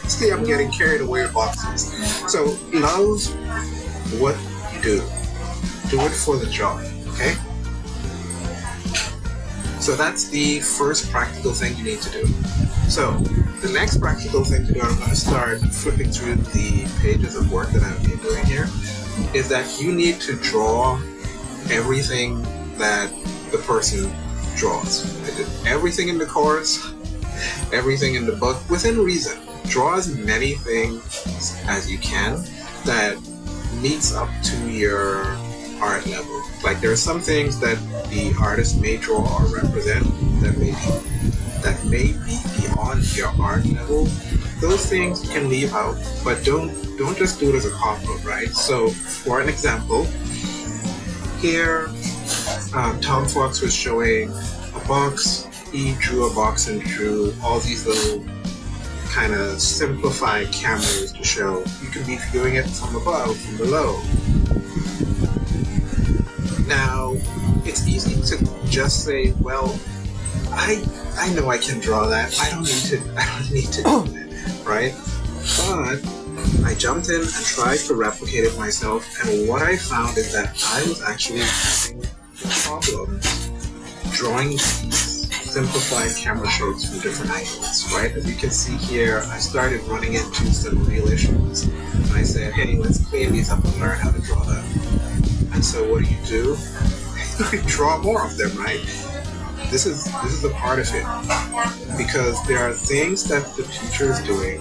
See, I'm getting carried away with boxes. So love what you do. Do it for the job, okay? So that's the first practical thing you need to do. So the next practical thing to do, I'm going to start flipping through the pages of work that I've been doing here, is that you need to draw everything that the person draws. Everything in the course, everything in the book, within reason. Draw as many things as you can that meets up to your art level. Like there are some things that the artist may draw or represent that may be beyond your art level. Those things you can leave out, but don't just do it as a cop-out, right? So for an example, here Tom Fox was showing a box. He drew a box and drew all these little kind of simplified cameras to show you can be viewing it from above, from below. Now, it's easy to just say, well, I know I can draw that. I don't need to do that, right? But I jumped in and tried to replicate it myself, and what I found is that I was actually having problems drawing these simplified camera shots from different angles, right? As you can see here, I started running into some real issues. And I said, hey, let's clean these up and learn how to draw them. And so what do? You draw more of them, right? This is a part of it. Because there are things that the teacher is doing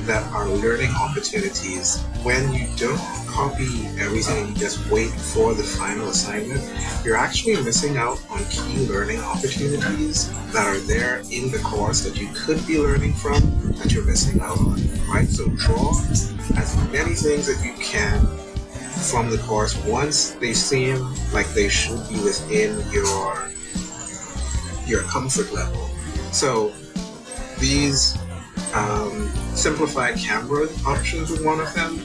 that are learning opportunities. When you don't copy everything and you just wait for the final assignment, you're actually missing out on key learning opportunities that are there in the course that you could be learning from that you're missing out on, right? So draw as many things as you can from the course once they seem like they should be within your comfort level. So these simplified camera options were one of them.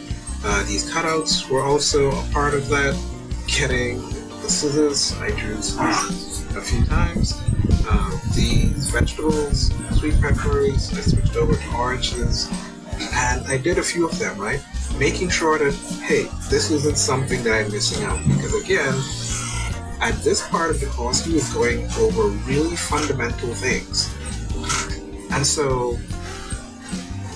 These cutouts were also a part of that. Getting the scissors, I drew scissors a few times. These vegetables, sweet peppers, I switched over to oranges, and I did a few of them, right? Making sure that, hey, this isn't something that I'm missing out, because again, at this part of the course, he was going over really fundamental things. And so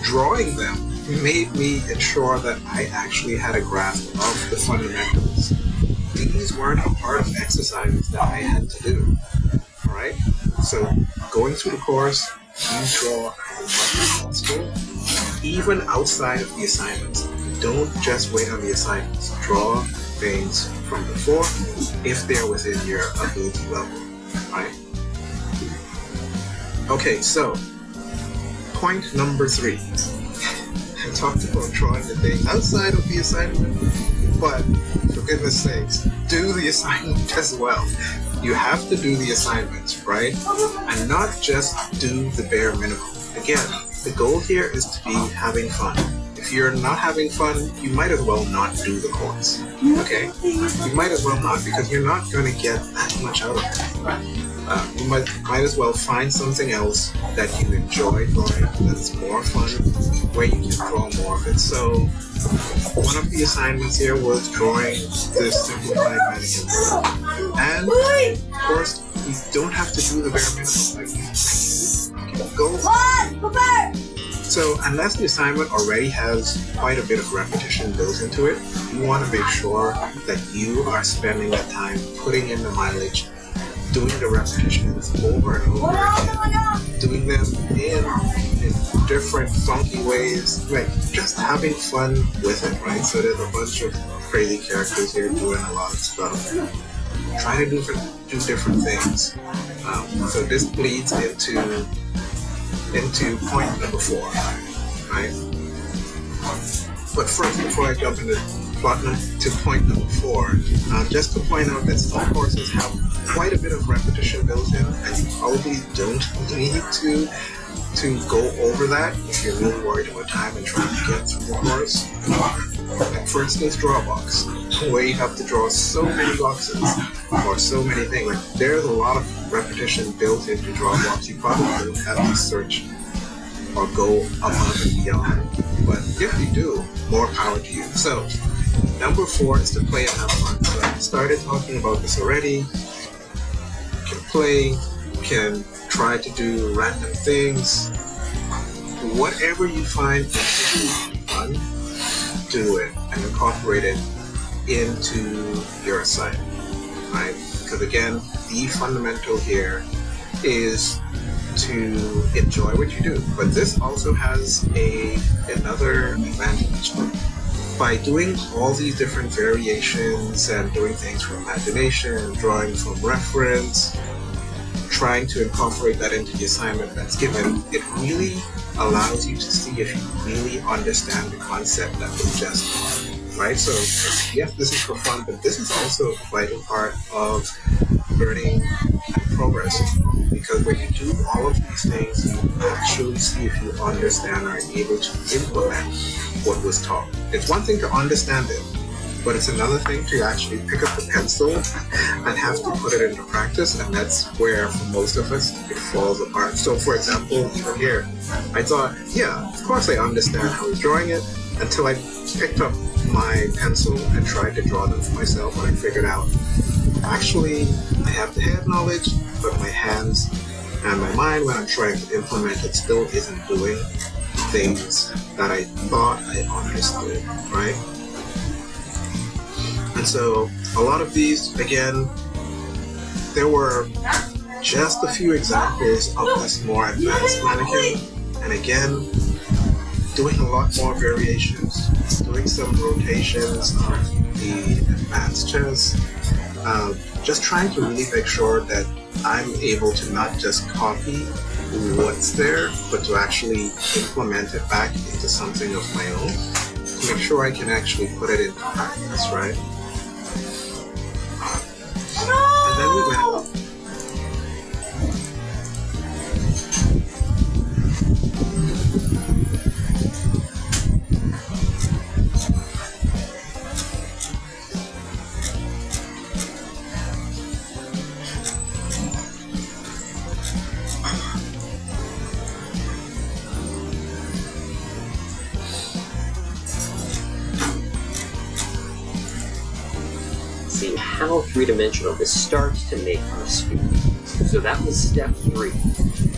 drawing them made me ensure that I actually had a grasp of the fundamentals. These weren't a part of exercises that I had to do. Alright? So going through the course, you draw as much as possible, even outside of the assignments. Don't just wait on the assignments. Draw things from before if they're within your ability level. Right? Okay, so point number 3. I talked about drawing the thing outside of the assignment, but for goodness sakes, do the assignment as well. You have to do the assignment, right? And not just do the bare minimum. Again, the goal here is to be having fun. If you're not having fun, you might as well not do the course, okay? You might as well not, because you're not going to get that much out of it. You might as well find something else that you enjoy drawing, that's more fun, where you can draw more of it. So one of the assignments here was drawing this simplified mannequin. And of course, you don't have to do the bare minimum. Like, go. So unless the assignment already has quite a bit of repetition built into it, you want to make sure that you are spending the time putting in the mileage, doing the repetitions over and over again, doing them in different funky ways, like just having fun with it, right? So there's a bunch of crazy characters here doing a lot of stuff, trying to do different things. So this leads into point number 4, right? But first, before I jump into point number 4, just to point out that some courses have quite a bit of repetition built in, and you probably don't need to go over that if you're really worried about time and trying to get through the course. Like for instance, draw a box, where you have to draw so many boxes or so many things. Like there's a lot of repetition built into draw a box. You probably don't have to search or go above and beyond. But if you do, more power to you. So, number 4 is to play and have fun. So I started talking about this already. You can play, you can try to do random things. Whatever you find fun, do it and incorporate it into your assignment, right? Because again, the fundamental here is to enjoy what you do. But this also has another advantage. By doing all these different variations and doing things from imagination, drawing from reference, trying to incorporate that into the assignment that's given, it really allows you to see if you really understand the concept that was just taught, right? So yes, this is for fun, but this is also a vital part of learning and progress, because when you do all of these things, you actually see if you understand or are able to implement what was taught. It's one thing to understand it, but it's another thing to actually pick up the pencil and have to put it into practice, and that's where, for most of us, it falls apart. So, for example, even here, I thought, yeah, of course I understand how he's drawing it, until I picked up my pencil and tried to draw them for myself, and I figured out, actually, I have the head knowledge, but my hands and my mind, when I'm trying to implement it, still isn't doing things that I thought I understood, right? And so a lot of these, again, there were just a few examples of this more advanced mannequin. And again, doing a lot more variations, doing some rotations of the advanced chess, just trying to really make sure that I'm able to not just copy what's there, but to actually implement it back into something of my own, to make sure I can actually put it into practice, right? And then we went up. See how three-dimensional this starts to make our sphere. So that was step 3.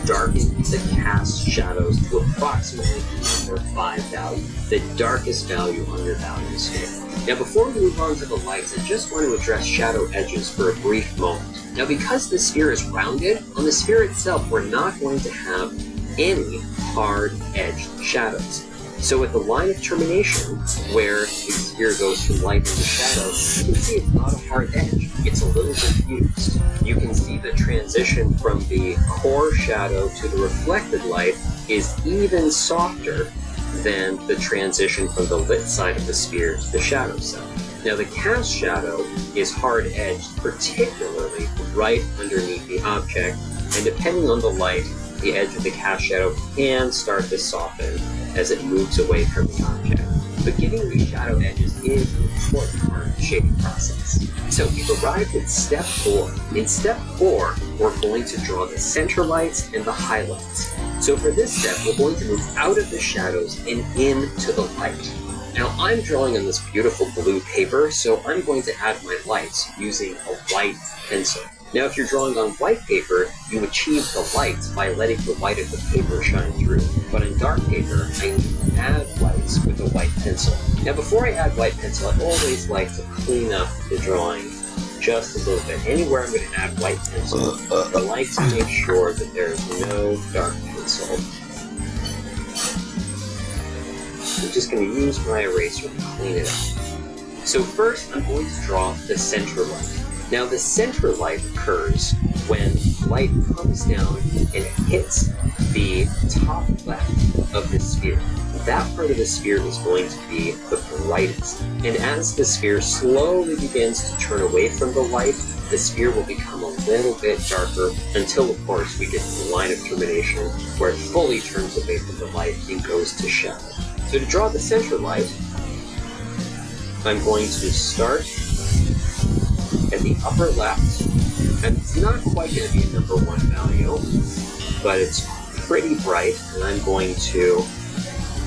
Darken the cast shadows to approximately number 5 value, the darkest value on your value scale. Now before we move on to the lights, I just want to address shadow edges for a brief moment. Now because the sphere is rounded, on the sphere itself we're not going to have any hard-edged shadows. So at the line of termination, where the sphere goes from light into shadow, you can see it's not a hard edge. It's a little diffused. You can see the transition from the core shadow to the reflected light is even softer than the transition from the lit side of the sphere to the shadow side. Now the cast shadow is hard-edged, particularly right underneath the object, and depending on the light, the edge of the cast shadow can start to soften as it moves away from the object. But getting these shadow edges is an important part of the shading process. So we've arrived at step 4. In step 4, we're going to draw the center lights and the highlights. So for this step, we're going to move out of the shadows and into the light. Now I'm drawing on this beautiful blue paper, so I'm going to add my lights using a white pencil. Now if you're drawing on white paper, you achieve the lights by letting the white of the paper shine through. But in dark paper, I need to add lights with a white pencil. Now before I add white pencil, I always like to clean up the drawing just a little bit. Anywhere I'm going to add white pencil, I like to make sure that there is no dark pencil. I'm just going to use my eraser to clean it up. So first, I'm going to draw the center light. Now the center light occurs when light comes down and it hits the top left of the sphere. That part of the sphere is going to be the brightest. And as the sphere slowly begins to turn away from the light, the sphere will become a little bit darker until, of course, we get to the line of termination where it fully turns away from the light and goes to shadow. So to draw the center light, I'm going to start at the upper left, and it's not quite going to be a number 1 value, but it's pretty bright, and I'm going to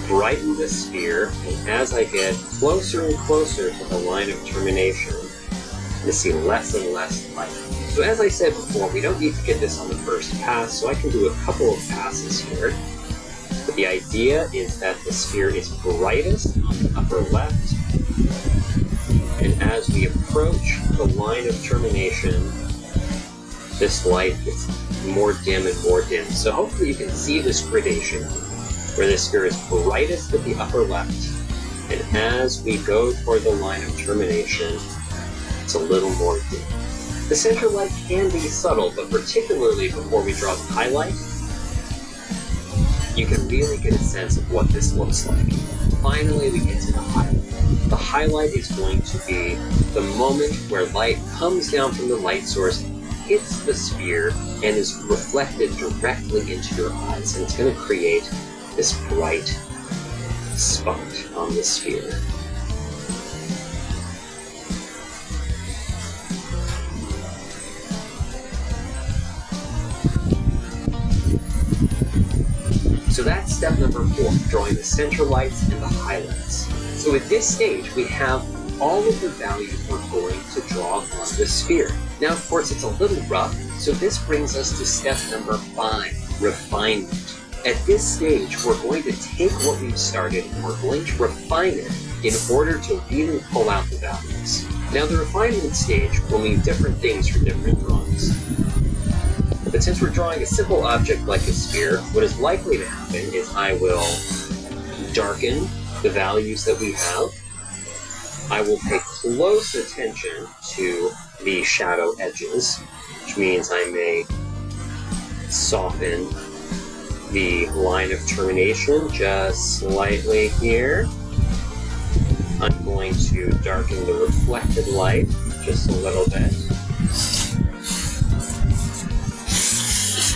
brighten the sphere, and as I get closer and closer to the line of termination, you see less and less light. So as I said before, we don't need to get this on the first pass, so I can do a couple of passes here. But the idea is that the sphere is brightest on the upper left, and as we approach the line of termination, this light gets more dim and more dim. So hopefully you can see this gradation where the sphere is brightest at the upper left, and as we go toward the line of termination, it's a little more dim. The center light can be subtle, but particularly before we draw the highlight, you can really get a sense of what this looks like. Finally, we get to the highlight. The highlight is going to be the moment where light comes down from the light source, hits the sphere, and is reflected directly into your eyes, and it's going to create this bright spot on the sphere. So that's step number 4, drawing the center lights and the highlights. So at this stage, we have all of the values we're going to draw on the sphere. Now, of course, it's a little rough, so this brings us to step number 5, refinement. At this stage, we're going to take what we've started and we're going to refine it in order to really pull out the values. Now, the refinement stage will mean different things for different drawings. But since we're drawing a simple object like a sphere, what is likely to happen is I will darken the values that we have. I will pay close attention to the shadow edges, which means I may soften the line of termination just slightly here. I'm going to darken the reflected light just a little bit.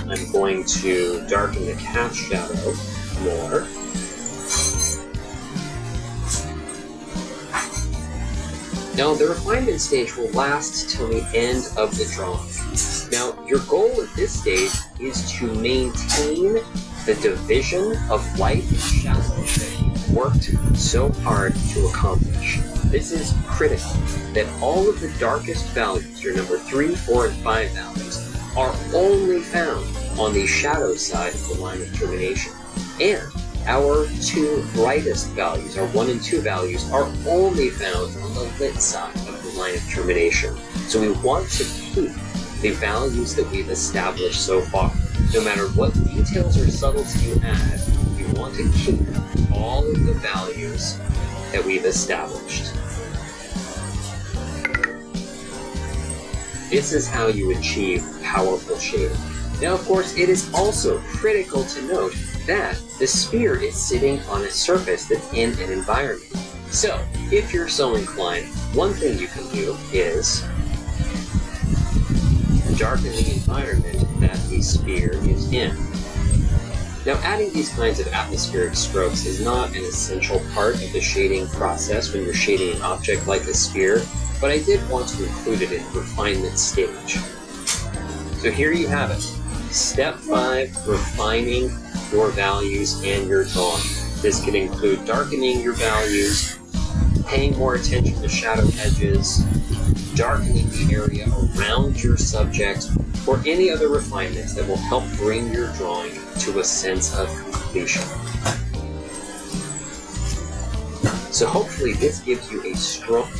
I'm going to darken the cast shadow more. Now, the refinement stage will last till the end of the drawing. Now, your goal at this stage is to maintain the division of light and shadow that you've worked so hard to accomplish. This is critical, that all of the darkest values, your number 3, 4, and 5 values, are only found on the shadow side of the line of termination. And our 2 brightest values, our 1 and 2 values, are only found on the lit side of the line of termination. So we want to keep the values that we've established so far. No matter what details or subtlety you add, we want to keep all of the values that we've established. This is how you achieve powerful shading. Now, of course, it is also critical to note that the sphere is sitting on a surface that's in an environment. So, if you're so inclined, one thing you can do is darken the environment that the sphere is in. Now, adding these kinds of atmospheric strokes is not an essential part of the shading process when you're shading an object like a sphere, but I did want to include it in the refinement stage. So here you have it. Step 5, refining your values and your drawing. This can include darkening your values, paying more attention to shadow edges, darkening the area around your subject, or any other refinements that will help bring your drawing to a sense of completion. So hopefully this gives you a strong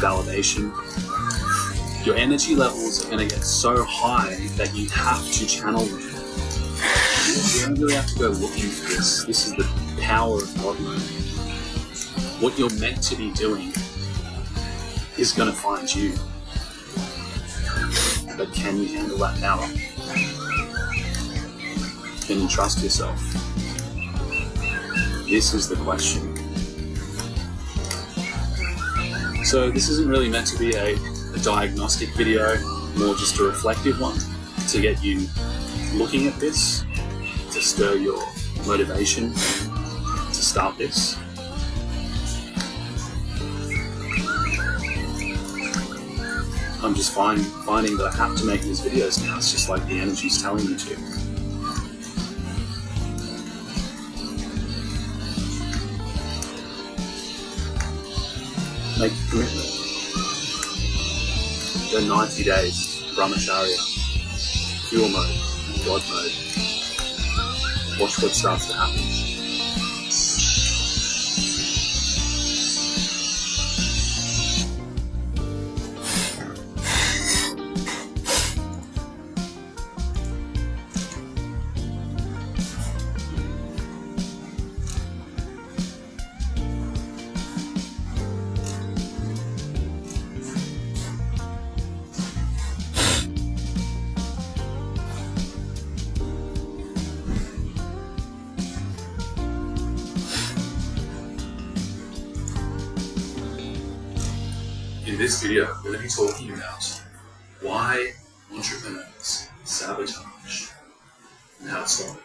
validation, your energy levels are going to get so high that you have to channel them. You don't really have to go looking for this. This is the power of God mode. What you're meant to be doing is going to find you. But can you handle that power? Can you trust yourself? This is the question. So this isn't really meant to be a diagnostic video, more just a reflective one to get you looking at this, to stir your motivation to start this. I'm just finding that I have to make these videos now. It's just like the energy's telling me to. Make a commitment. Go 90 days, Brahmacharya, pure mode, God mode. Watch what starts to happen. In this video, we're going to be talking about why entrepreneurs sabotage and how to stop it.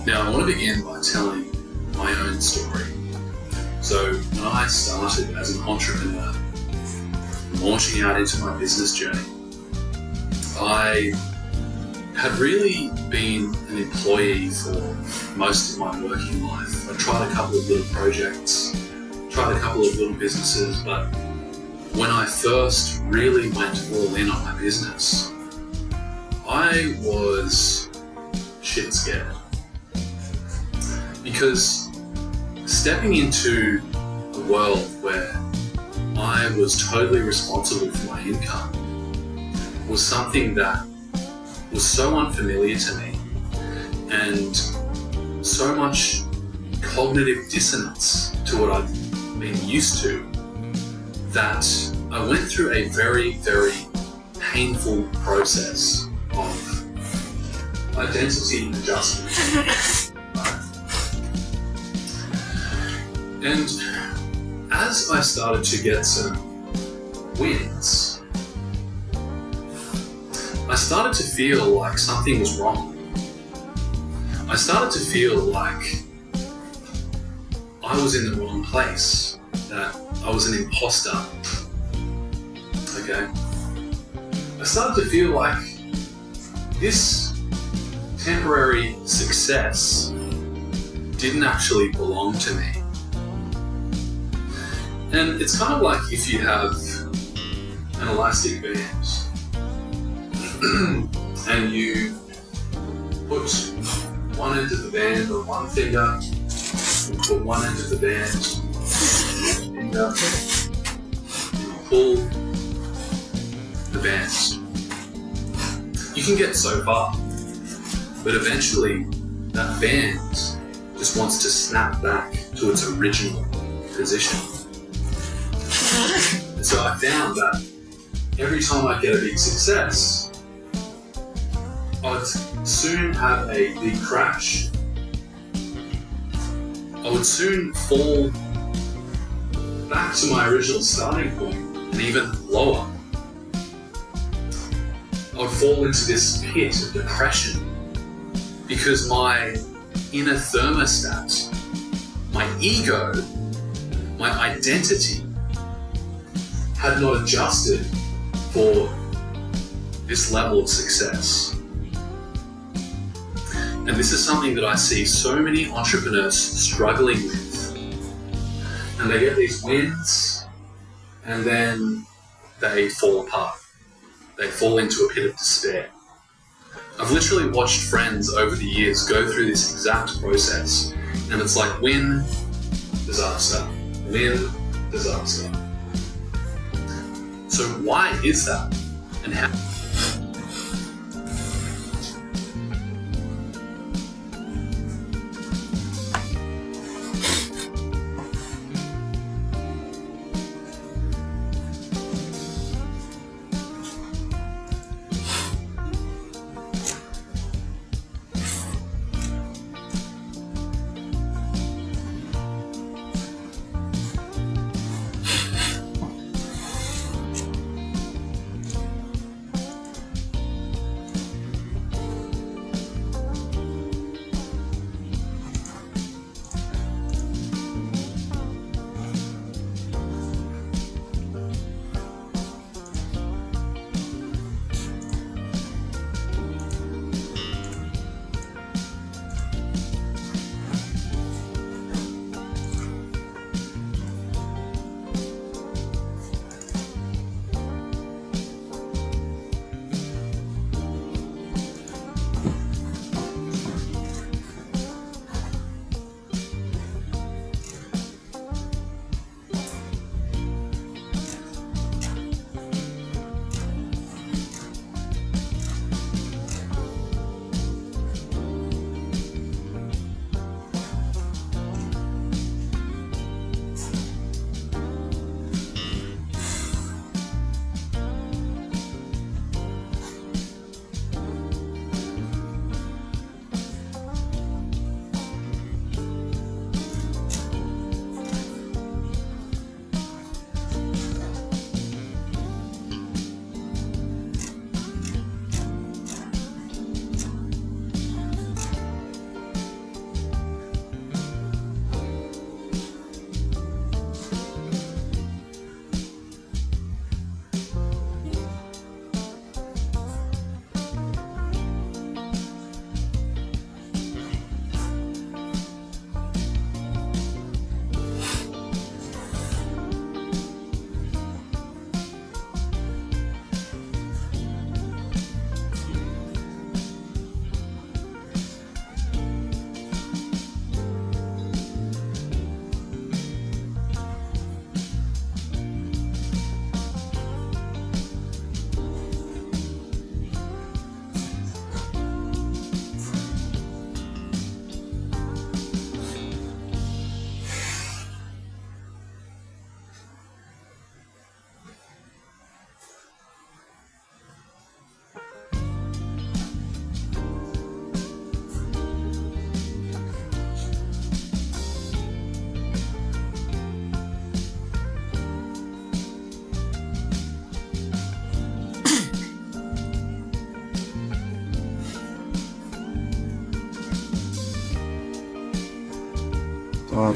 Now, I want to begin by telling my own story. So, when I started as an entrepreneur, launching out into my business journey, I had really been an employee for most of my working life. I tried a couple of little projects, tried a couple of little businesses, but when I first really went all in on my business, I was shit scared. Because stepping into a world where I was totally responsible for my income was something that was so unfamiliar to me, and so much cognitive dissonance to what I'd been used to, that I went through a very, very painful process of identity adjustment. And as I started to get some wins, I started to feel like something was wrong. I started to feel like I was in the wrong place, that I was an imposter. Okay? I started to feel like this temporary success didn't actually belong to me. And it's kind of like if you have an elastic band and you put one end of the band on one finger, you put one end of the band on the finger, and you pull the band. You can get so far, but eventually that band just wants to snap back to its original position. And so I found that every time I get a big success, I'd soon have a big crash. I would soon fall back to my original starting point and even lower. I would fall into this pit of depression because my inner thermostat, my ego, my identity had not adjusted for this level of success. And this is something that I see so many entrepreneurs struggling with. And they get these wins, and then they fall apart. They fall into a pit of despair. I've literally watched friends over the years go through this exact process, and it's like win, disaster, So why is that? And how?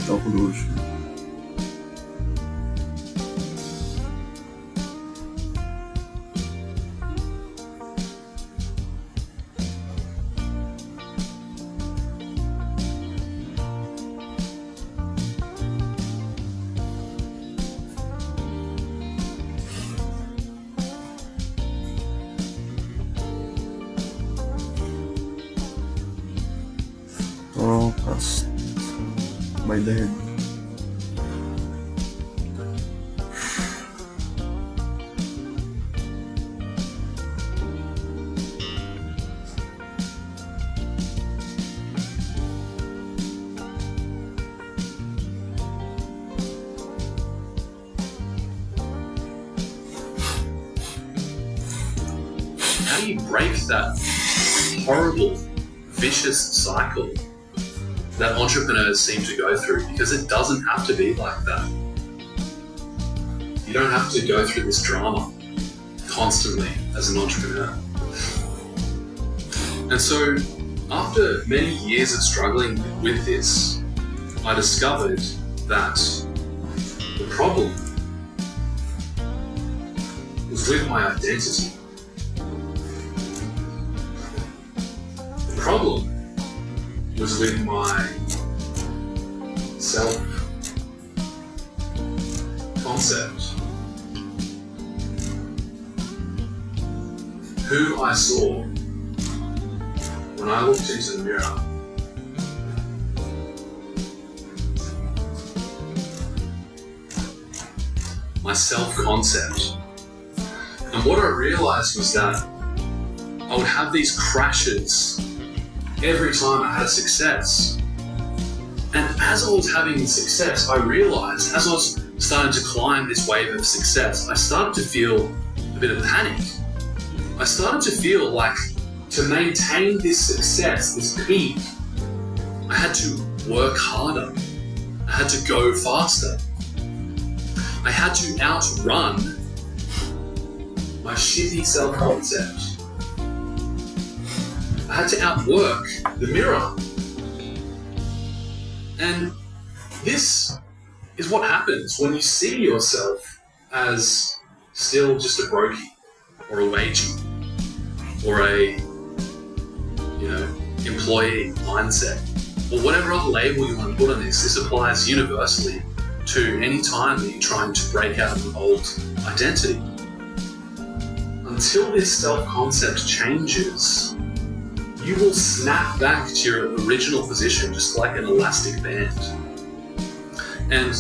Tá bruxo. Trocas. Uma ideia. How do you break that horrible, vicious cycle that entrepreneurs seem to go through? Because it doesn't have to be like that. You don't have to go through this drama constantly as an entrepreneur. And so, after many years of struggling with this, I discovered that the problem was with my identity. The problem was with my self-concept. Who I saw when I looked into the mirror. My self-concept And what I realized was that I would have these crashes every time I had success. And as I was having success, I realized, as I was starting to climb this wave of success, I started to feel a bit of panic. I started to feel like to maintain this success, this peak, I had to work harder. I had to go faster. I had to outrun my shitty self-concept. I had to outwork the mirror. And this is what happens when you see yourself as still just a brokey or a wagey or a, employee mindset or whatever other label you want to put on this. This applies universally to any time that you're trying to break out of an old identity. Until this self-concept changes, you will snap back to your original position just like an elastic band. And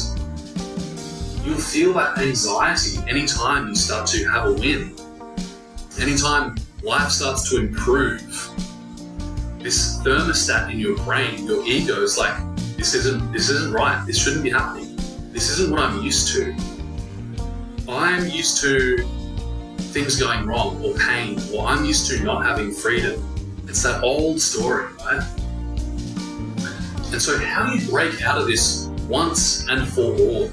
you'll feel that anxiety anytime you start to have a win. Anytime life starts to improve, this thermostat in your brain, your ego is like, this isn't right, this shouldn't be happening. This isn't what I'm used to. I'm used to things going wrong or pain, or I'm used to not having freedom. It's that old story, right? And so how do you break out of this once and for all?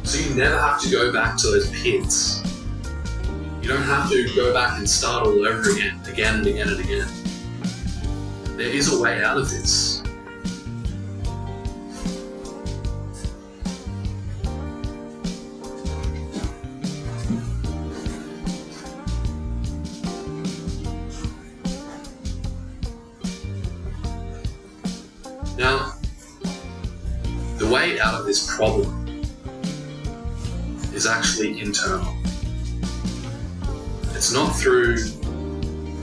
So you never have to go back to those pits. You don't have to go back and start all over again and again and again. There is a way out of this. Now, the way out of this problem is actually internal. It's not through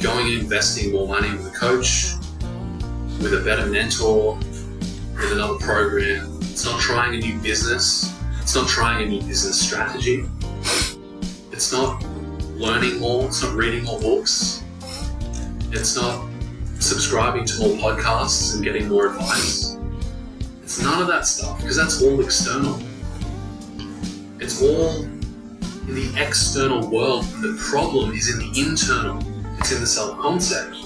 going and investing more money with a coach, with a better mentor, with another program. It's not trying a new business. It's not trying a new business strategy. It's not learning more. It's not reading more books. It's not subscribing to more podcasts and getting more advice. It's none of that stuff, because that's all external. It's all in the external world. The problem is in the internal. It's in the self-concept.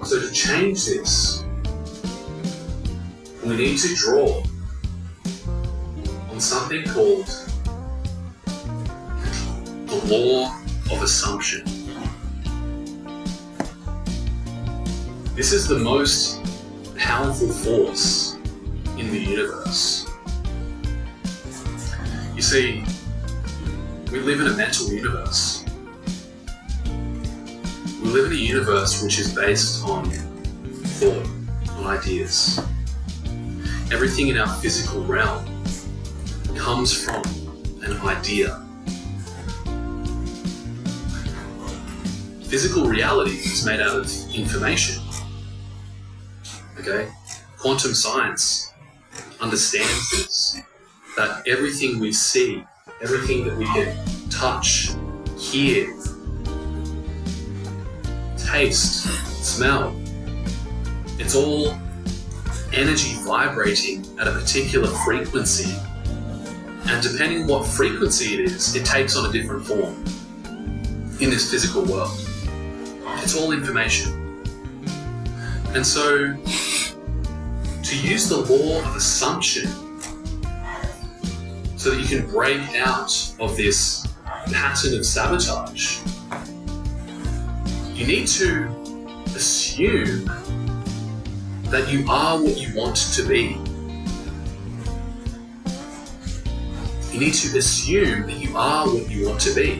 So to change this, we need to draw on something called the law of assumption. This is the most powerful force in the universe. You see, we live in a mental universe. We live in a universe which is based on thought, on ideas. Everything in our physical realm comes from an idea. Physical reality is made out of information. Okay? Quantum science understands this, that everything we see, everything that we can touch, hear, taste, smell, it's all energy vibrating at a particular frequency. And depending on what frequency it is, it takes on a different form in this physical world. It's all information. And so, to use the law of assumption so that you can break out of this pattern of sabotage, you need to assume that you are what you want to be. You need to assume that you are what you want to be.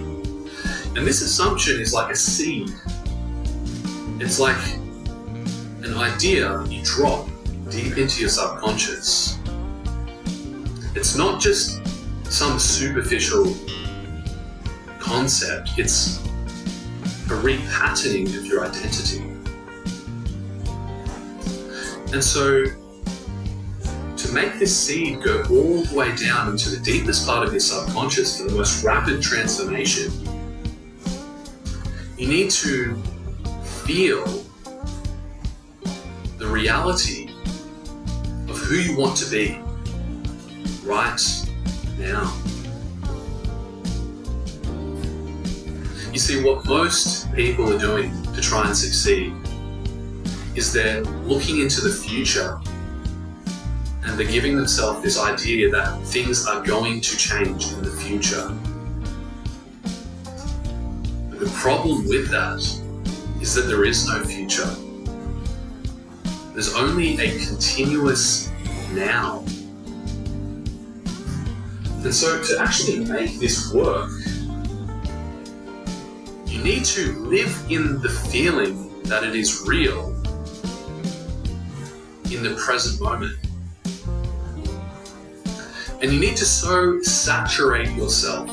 And this assumption is like a seed. It's like an idea you drop deep into your subconscious. It's not just some superficial concept, it's a repatterning of your identity. And so, to to make this seed go all the way down into the deepest part of your subconscious for the most rapid transformation, you need to feel the reality of who you want to be right now. You see, what most people are doing to try and succeed is they're looking into the future and they're giving themselves this idea that things are going to change in the future. But the problem with that is that there is no future. There's only a continuous now. And so to actually make this work, you need to live in the feeling that it is real in the present moment. And you need to so saturate yourself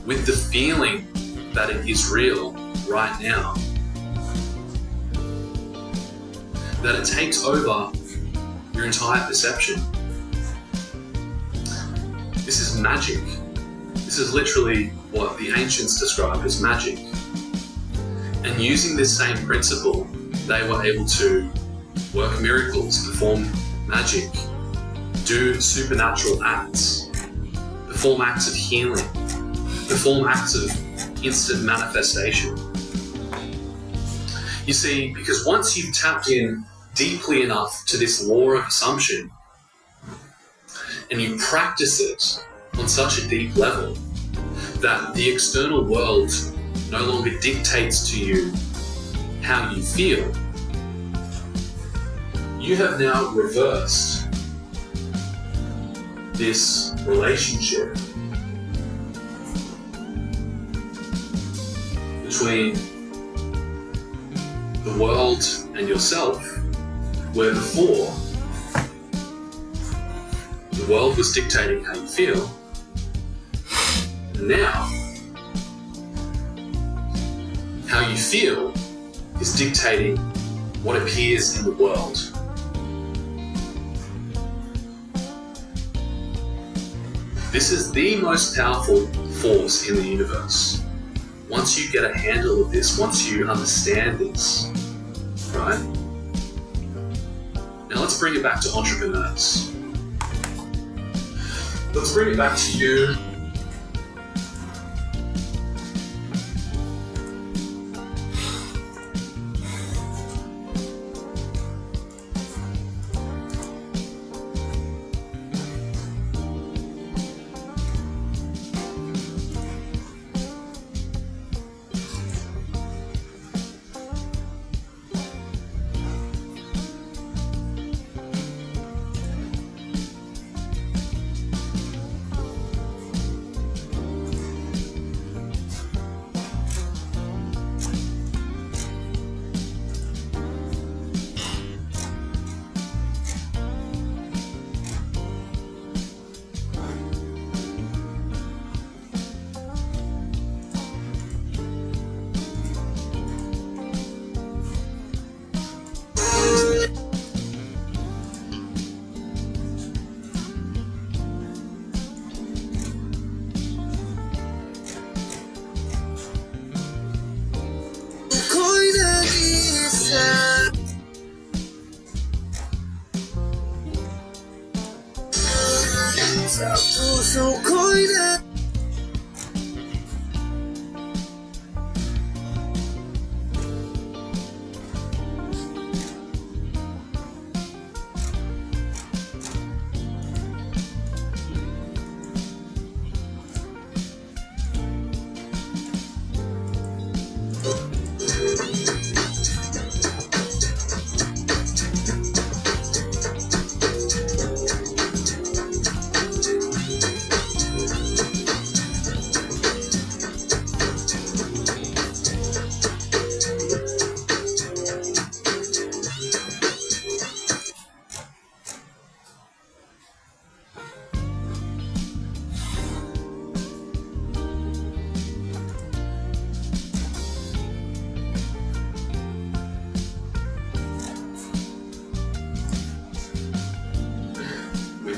with the feeling that it is real right now that it takes over your entire perception. This is magic. This is literally what the ancients described as magic. And using this same principle, they were able to work miracles, perform magic, do supernatural acts, perform acts of healing, perform acts of instant manifestation. You see, because once you've tapped in deeply enough to this law of assumption, and you practice it on such a deep level that the external world no longer dictates to you how you feel, you have now reversed this relationship between the world and yourself, where before the world was dictating how you feel, and now how you feel is dictating what appears in the world. This is the most powerful force in the universe. Once you get a handle of this, once you understand this, right? Now let's bring it back to entrepreneurs. Let's bring it back to you.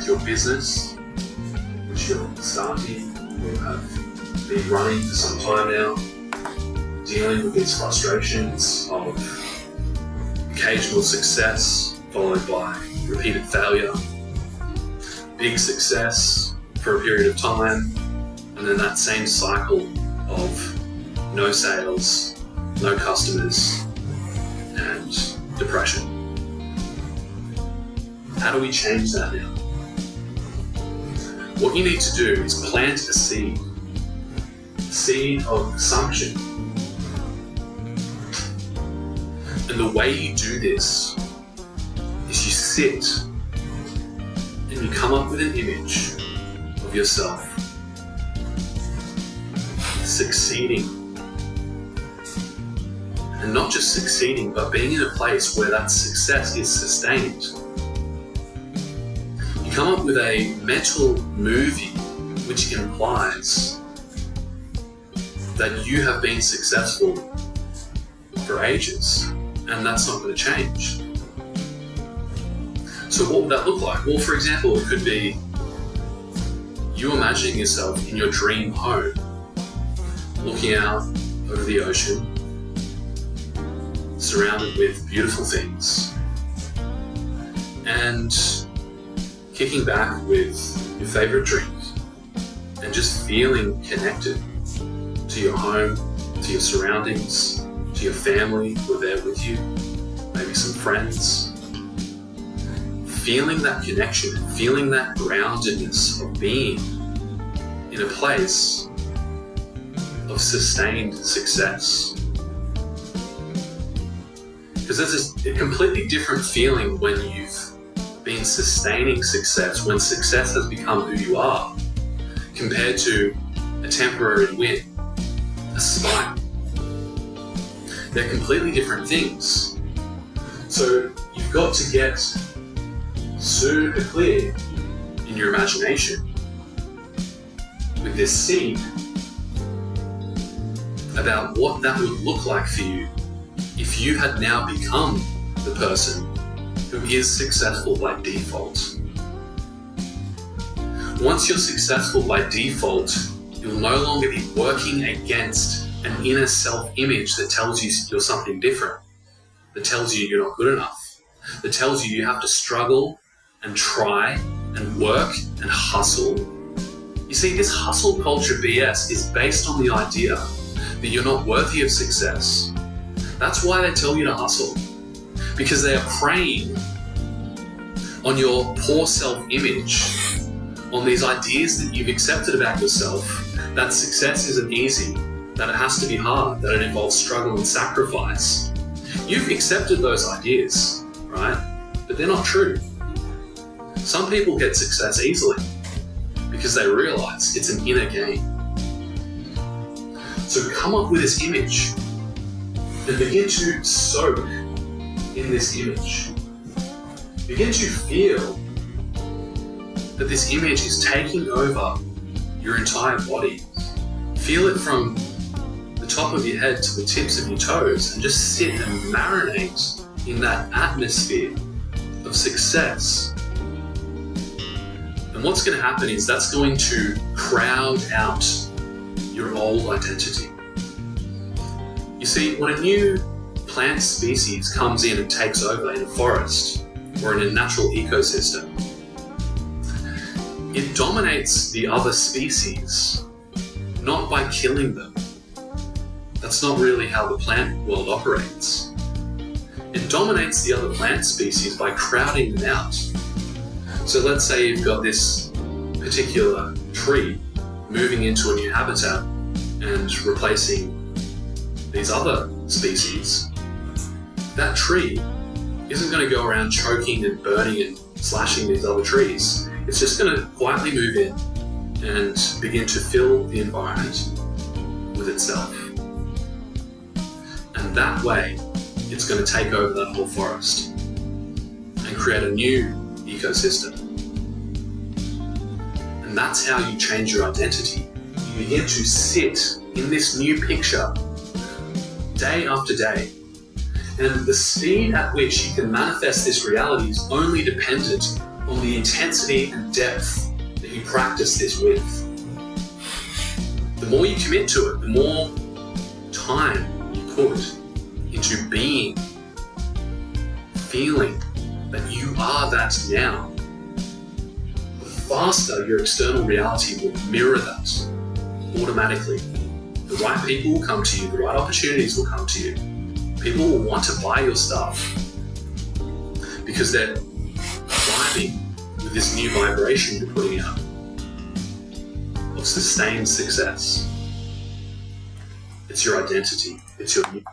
with your business, which you're starting or have been running for some time now, dealing with these frustrations of occasional success followed by repeated failure, big success for a period of time, and then that same cycle of no sales, no customers, and depression. How do we change that now? What you need to do is plant a seed of assumption. And the way you do this is you sit and you come up with an image of yourself succeeding. And not just succeeding, but being in a place where that success is sustained. You come up with a mental movie which implies that you have been successful for ages, and that's not going to change. So what would that look like? Well, for example, it could be you imagining yourself in your dream home, looking out over the ocean, surrounded with beautiful things, and kicking back with your favorite drink and just feeling connected to your home, to your surroundings, to your family who are there with you, maybe some friends. Feeling that connection, feeling that groundedness of being in a place of sustained success. Because there's a completely different feeling when you've been sustaining success, when success has become who you are, compared to a temporary win, a spike. They're completely different things. So you've got to get super clear in your imagination with this seed about what that would look like for you if you had now become the person who is successful by default. Once you're successful by default, you'll no longer be working against an inner self-image that tells you you're something different, that tells you you're not good enough, that tells you you have to struggle and try and work and hustle. You see, this hustle culture BS is based on the idea that you're not worthy of success. That's why they tell you to hustle, because they are preying on your poor self-image, on these ideas that you've accepted about yourself, that success isn't easy, that it has to be hard, that it involves struggle and sacrifice. You've accepted those ideas, right? But they're not true. Some people get success easily because they realize it's an inner game. So come up with this image and begin to soak in this image. Begin to feel that this image is taking over your entire body. Feel it from the top of your head to the tips of your toes, and just sit and marinate in that atmosphere of success. And what's going to happen is that's going to crowd out your old identity. You see, when a new plant species comes in and takes over in a forest or in a natural ecosystem, it dominates the other species, not by killing them. That's not really how the plant world operates. It dominates the other plant species by crowding them out. So let's say you've got this particular tree moving into a new habitat and replacing these other species. That tree isn't going to go around choking and burning and slashing these other trees. It's just going to quietly move in and begin to fill the environment with itself. And that way, it's going to take over that whole forest and create a new ecosystem. And that's how you change your identity. You begin to sit in this new picture day after day. And the speed at which you can manifest this reality is only dependent on the intensity and depth that you practice this with. The more you commit to it, the more time you put into being, feeling that you are that now, the faster your external reality will mirror that automatically. The right people will come to you, the right opportunities will come to you. People will want to buy your stuff because they're vibing with this new vibration you're putting out of sustained success. It's your identity. It's your new.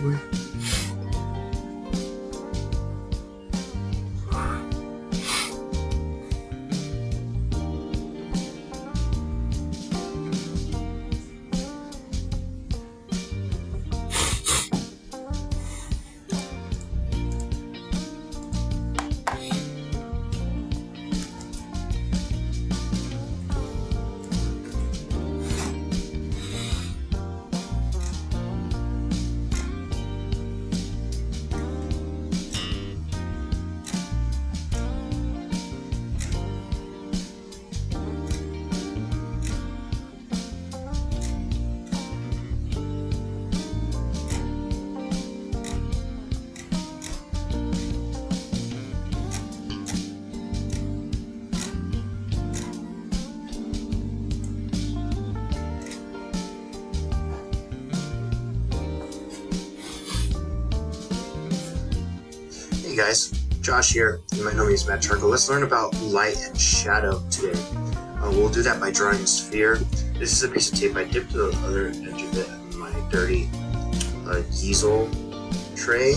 Wait. Hey guys, Josh here. You might know me as Matt Charcoal. Let's learn about light and shadow today. We'll do that by drawing a sphere. This is a piece of tape. I dipped the other edge of it in my dirty easel tray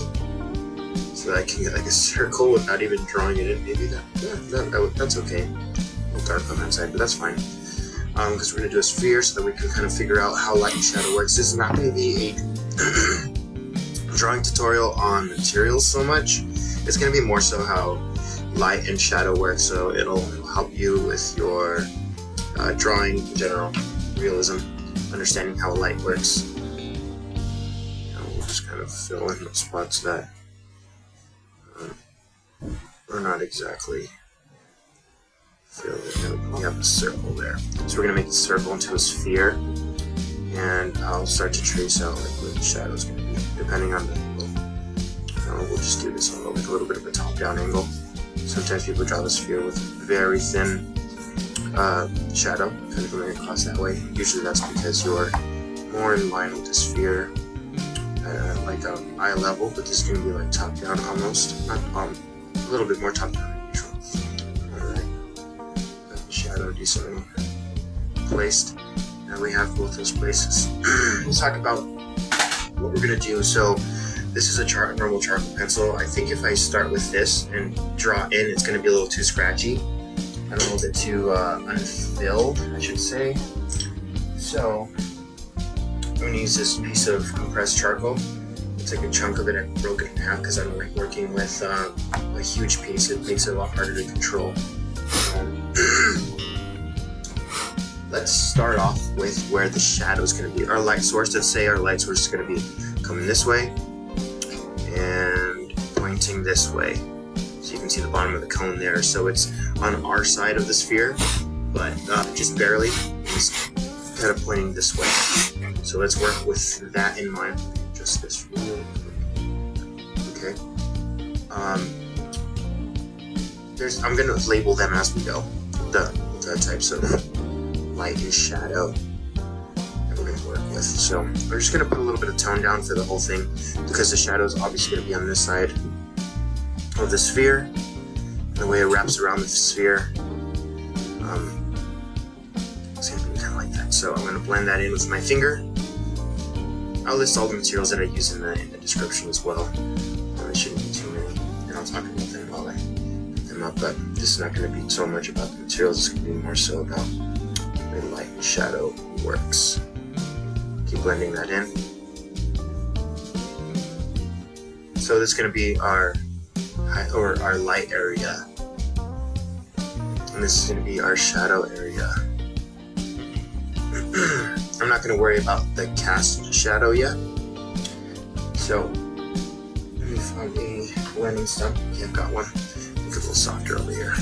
so that I can get like a circle without even drawing it in. Maybe that's okay. A little dark on that side, but that's fine. Because we're going to do a sphere so that we can kind of figure out how light and shadow works. This is not going to be a drawing tutorial on materials so much. It's going to be more so how light and shadow work, so it'll help you with your drawing in general, realism, understanding how light works. We'll just kind of fill in the spots that are not exactly filled in. We have a circle there. So we're going to make the circle into a sphere, and I'll start to trace out like where the shadow is going to be, depending on the angle. We'll just do this on like a little bit of a top-down angle. Sometimes people draw the sphere with very thin shadow, kind of going across that way. Usually that's because you're more in line with the sphere like eye level, but this is going to be like top-down almost. Not, a little bit more top-down than usual. Alright. Got the shadow decently placed. Now we have both those places. Let's talk about what we're going to do. So this is a normal charcoal pencil. I think if I start with this and draw in, it's going to be a little too scratchy and a little bit too unfilled, I should say. So I'm going to use this piece of compressed charcoal. It's like a chunk of it. I broke it in half because I don't like working with a huge piece. It makes it a lot harder to control. Let's start off with where the shadow is going to be. Our light source, let's say our light source is going to be coming this way and pointing this way. So you can see the bottom of the cone there. So it's on our side of the sphere. but just barely. It's kind of pointing this way. So let's work with that in mind. Just this real quick. Okay. I'm gonna label them as we go. The types of light and shadow that we're gonna work with. So we're just gonna put a little bit of tone down for the whole thing because the shadow is obviously gonna be on this side of the sphere. And the way it wraps around the sphere, it's gonna be kind of like that. So I'm gonna blend that in with my finger. I'll list all the materials that I use in the description as well. There shouldn't be too many, and I'll talk about them while I put them up. But this is not going to be so much about the materials. It's going to be more so about the light and shadow works. Keep blending that in. So this is going to be our light area, and this is going to be our shadow area. I'm not going to worry about the cast shadow yet. So let me find a blending stump. Okay, I've got one. Make it a little softer over here.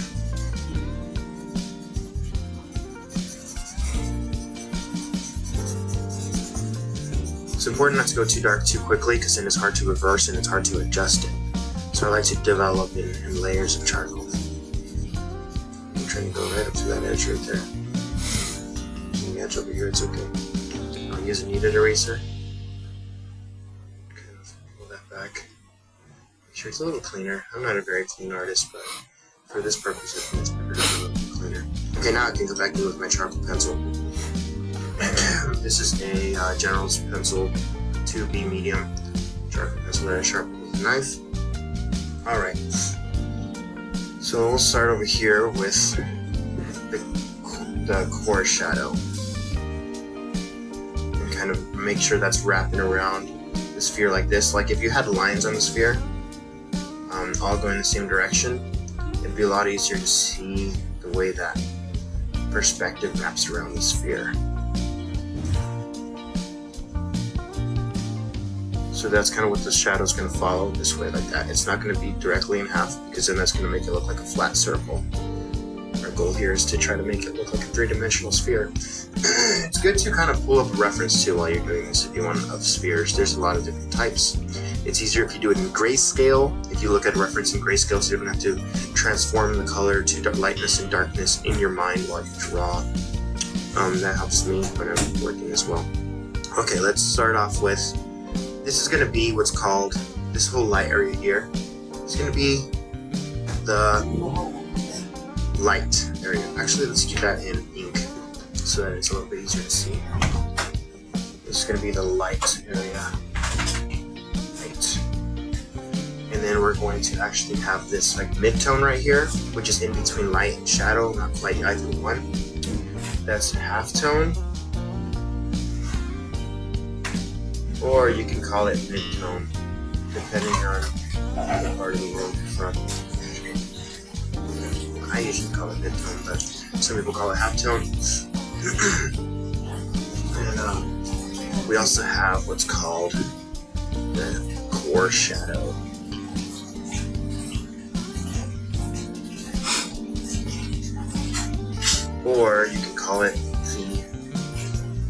It's important not to go too dark too quickly because then it's hard to reverse and it's hard to adjust it. So I like to develop in layers of charcoal. I'm trying to go right up to that edge right there. The edge over here, it's okay. I'll use a kneaded eraser. Okay, let's pull that back. Make sure it's a little cleaner. I'm not a very clean artist, but for this purpose, I think it's better to be a little cleaner. Okay, now I can go back in with my charcoal pencil. This is a General's Pencil 2B medium charcoal pencil that I sharpened with a knife. Alright, so we'll start over here with the core shadow. Kind of make sure that's wrapping around the sphere like this. Like if you had lines on the sphere, all going the same direction, it'd be a lot easier to see the way that perspective wraps around the sphere. So that's kind of what the shadow is going to follow, this way like that. It's not going to be directly in half because then that's going to make it look like a flat circle. Our goal here is to try to make it look like a three-dimensional sphere. It's good to kind of pull up a reference to while you're doing this if you want of spheres. There's a lot of different types. It's easier if you do it in grayscale. If you look at a reference in grayscale, so you don't have to transform the color to lightness and darkness in your mind while you draw. That helps me when I'm working as well. Okay, let's start off with, this is going to be what's called, this whole light area here. It's going to be the light area. Actually, let's do that in ink so that it's a little bit easier to see. This is going to be the light area. Light. And then we're going to actually have this like mid-tone right here, which is in between light and shadow, not quite either one. That's half-tone. Or you can call it mid-tone, depending on the part of the world you're from. I usually call it mid-tone, but some people call it half-tone. And we also have what's called the core shadow. Or you can call it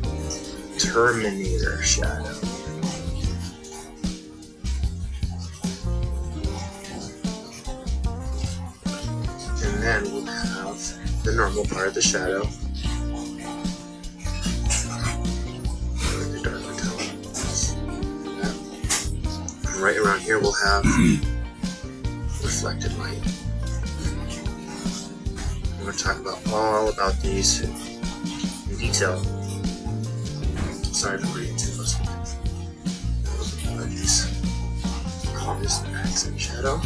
the Terminator shadow. And then we'll have the normal part of the shadow. The darker tone. And right around here we'll have reflected light. I'm going to talk all about these in detail. Sorry for reading too close. Call this the accent shadow.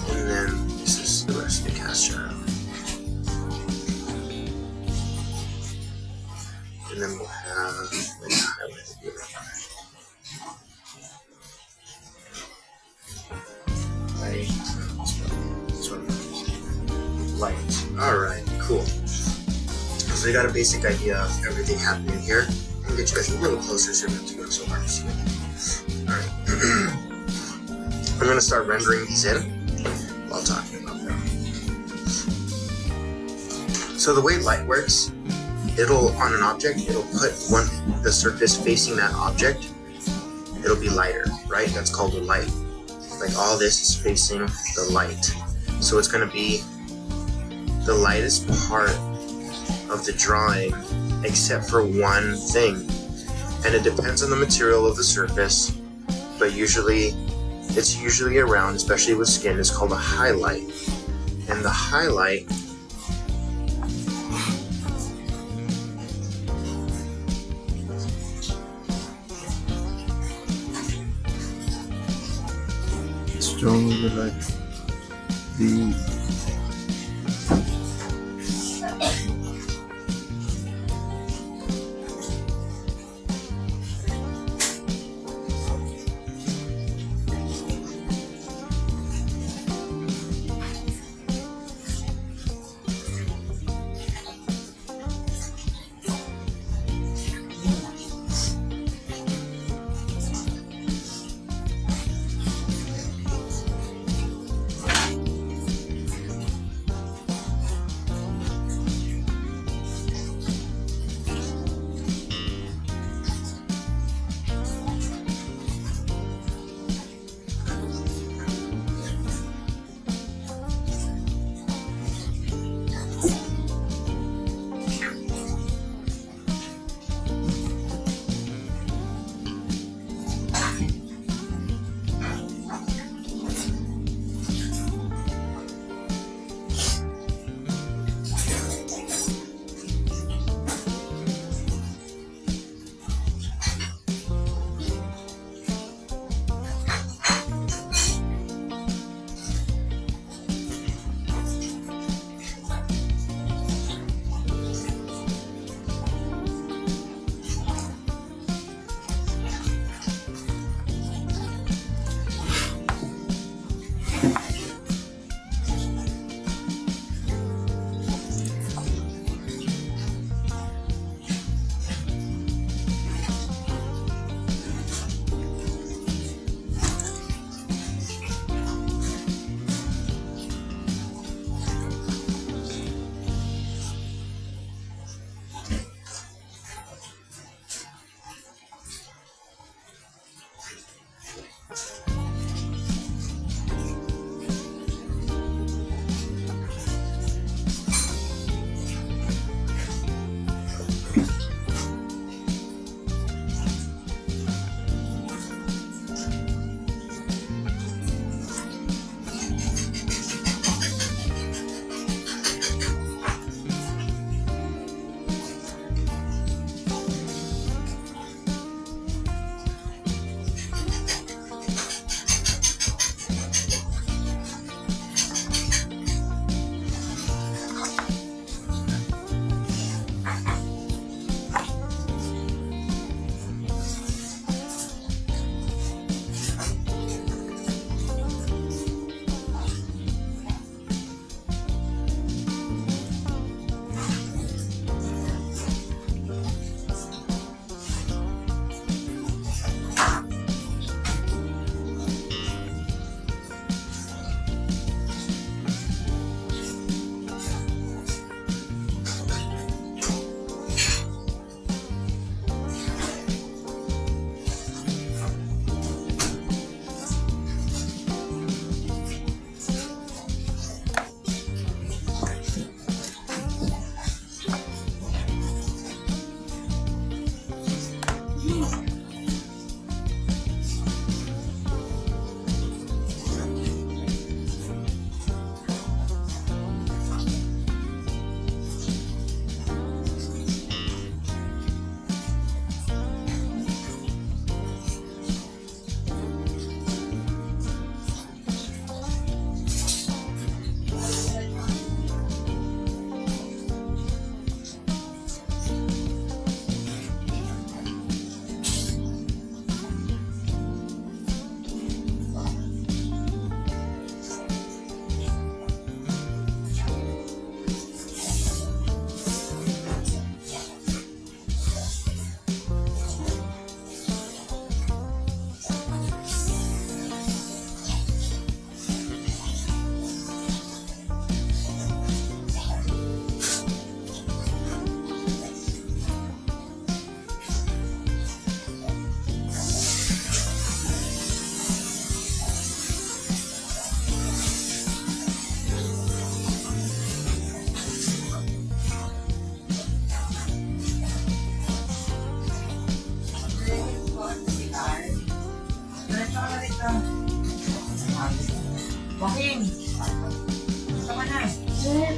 And then this is the rest of the cast shadow. And then we'll have like a highlight here. Light. Alright, cool. So we got a basic idea of everything happening here. I'm gonna get you guys a little closer so you don't have to go so hard to see it. Alright. I'm gonna start rendering these in while talking about them. So the way light works, it'll on an object, it'll put the surface facing that object, it'll be lighter, right? That's called a light. Like all this is facing the light. So it's going to be the lightest part of the drawing except for one thing. And it depends on the material of the surface, but it's usually around, especially with skin, it's called a highlight. And the highlight stronger like the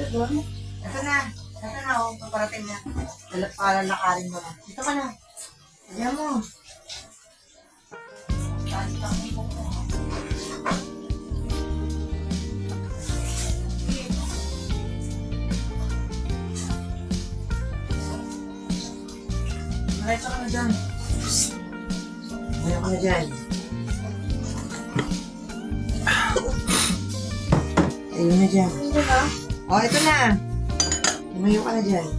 Ito na. Oh. Paparating na. Palalakarin mo na. Dito ka na. Ayan mo. Diretso ka na dyan. Ayaw ka na dyan. Ayun na dyan. Oh, ito na. Lumayo ka na dyan.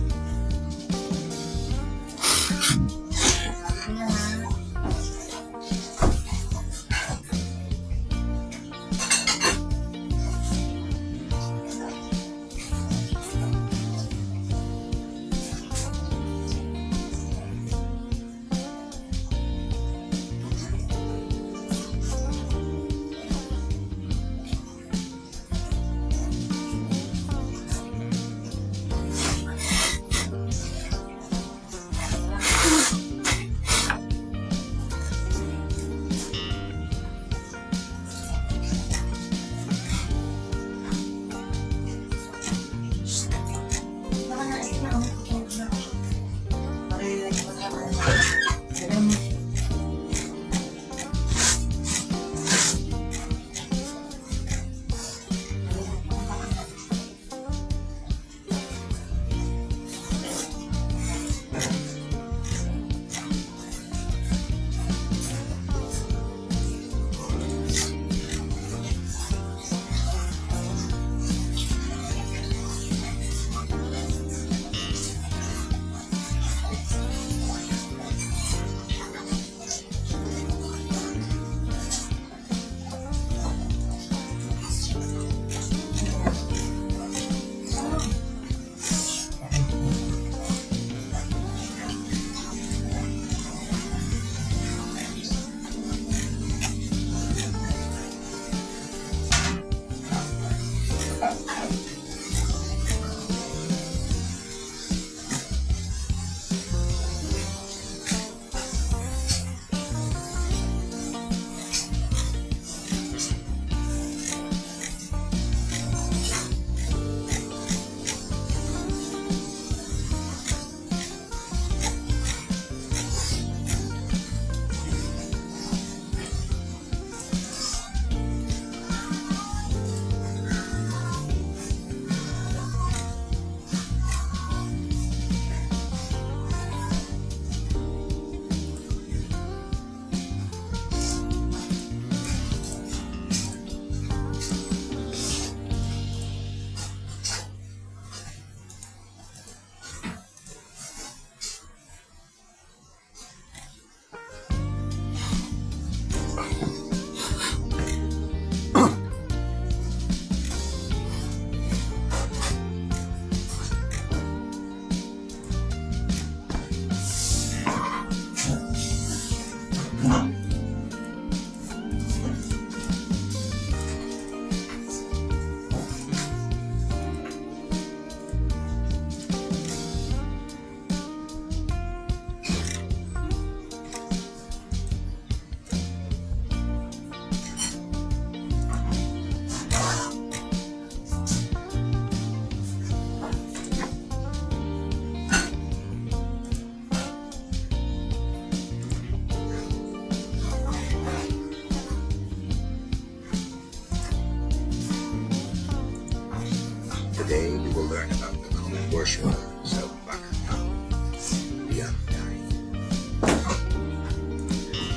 Today you will learn about the common worshippers of Bacchus, the undying.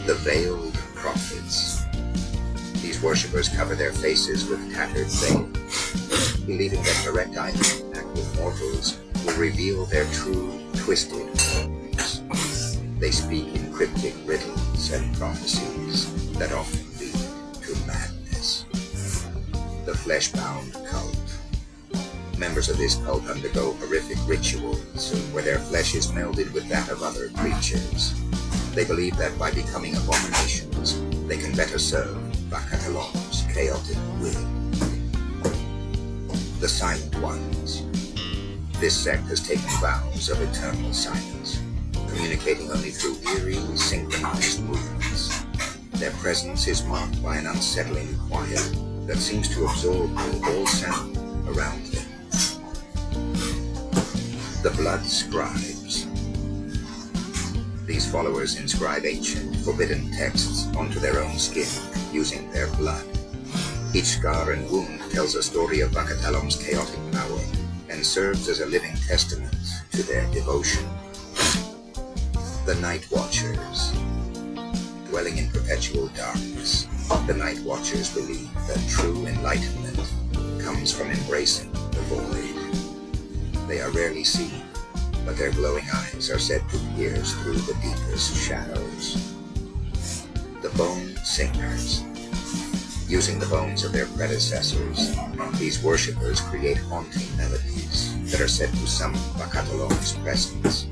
The veiled prophets. These worshippers cover their faces with tattered veils, believing that direct eye contact with mortals will reveal their true, twisted forms. They speak in cryptic riddles and prophecies that often lead to madness. The flesh-bound cult. Members of this cult undergo horrific rituals where their flesh is melded with that of other creatures. They believe that by becoming abominations, they can better serve Bacchus' chaotic will. The Silent Ones. This sect has taken vows of eternal silence, communicating only through eerie, synchronized movements. Their presence is marked by an unsettling quiet that seems to absorb all sound around them. blood scribes. These followers inscribe ancient, forbidden texts onto their own skin using their blood. Each scar and wound tells a story of Bakatalon's chaotic power and serves as a living testament to their devotion. The Night Watchers. Dwelling in perpetual darkness, the Night Watchers believe that true enlightenment comes from embracing the void. They are rarely seen, but their glowing eyes are said to pierce through the deepest shadows. The Bone Singers. Using the bones of their predecessors, these worshippers create haunting melodies that are said to summon Bakatalon's presence.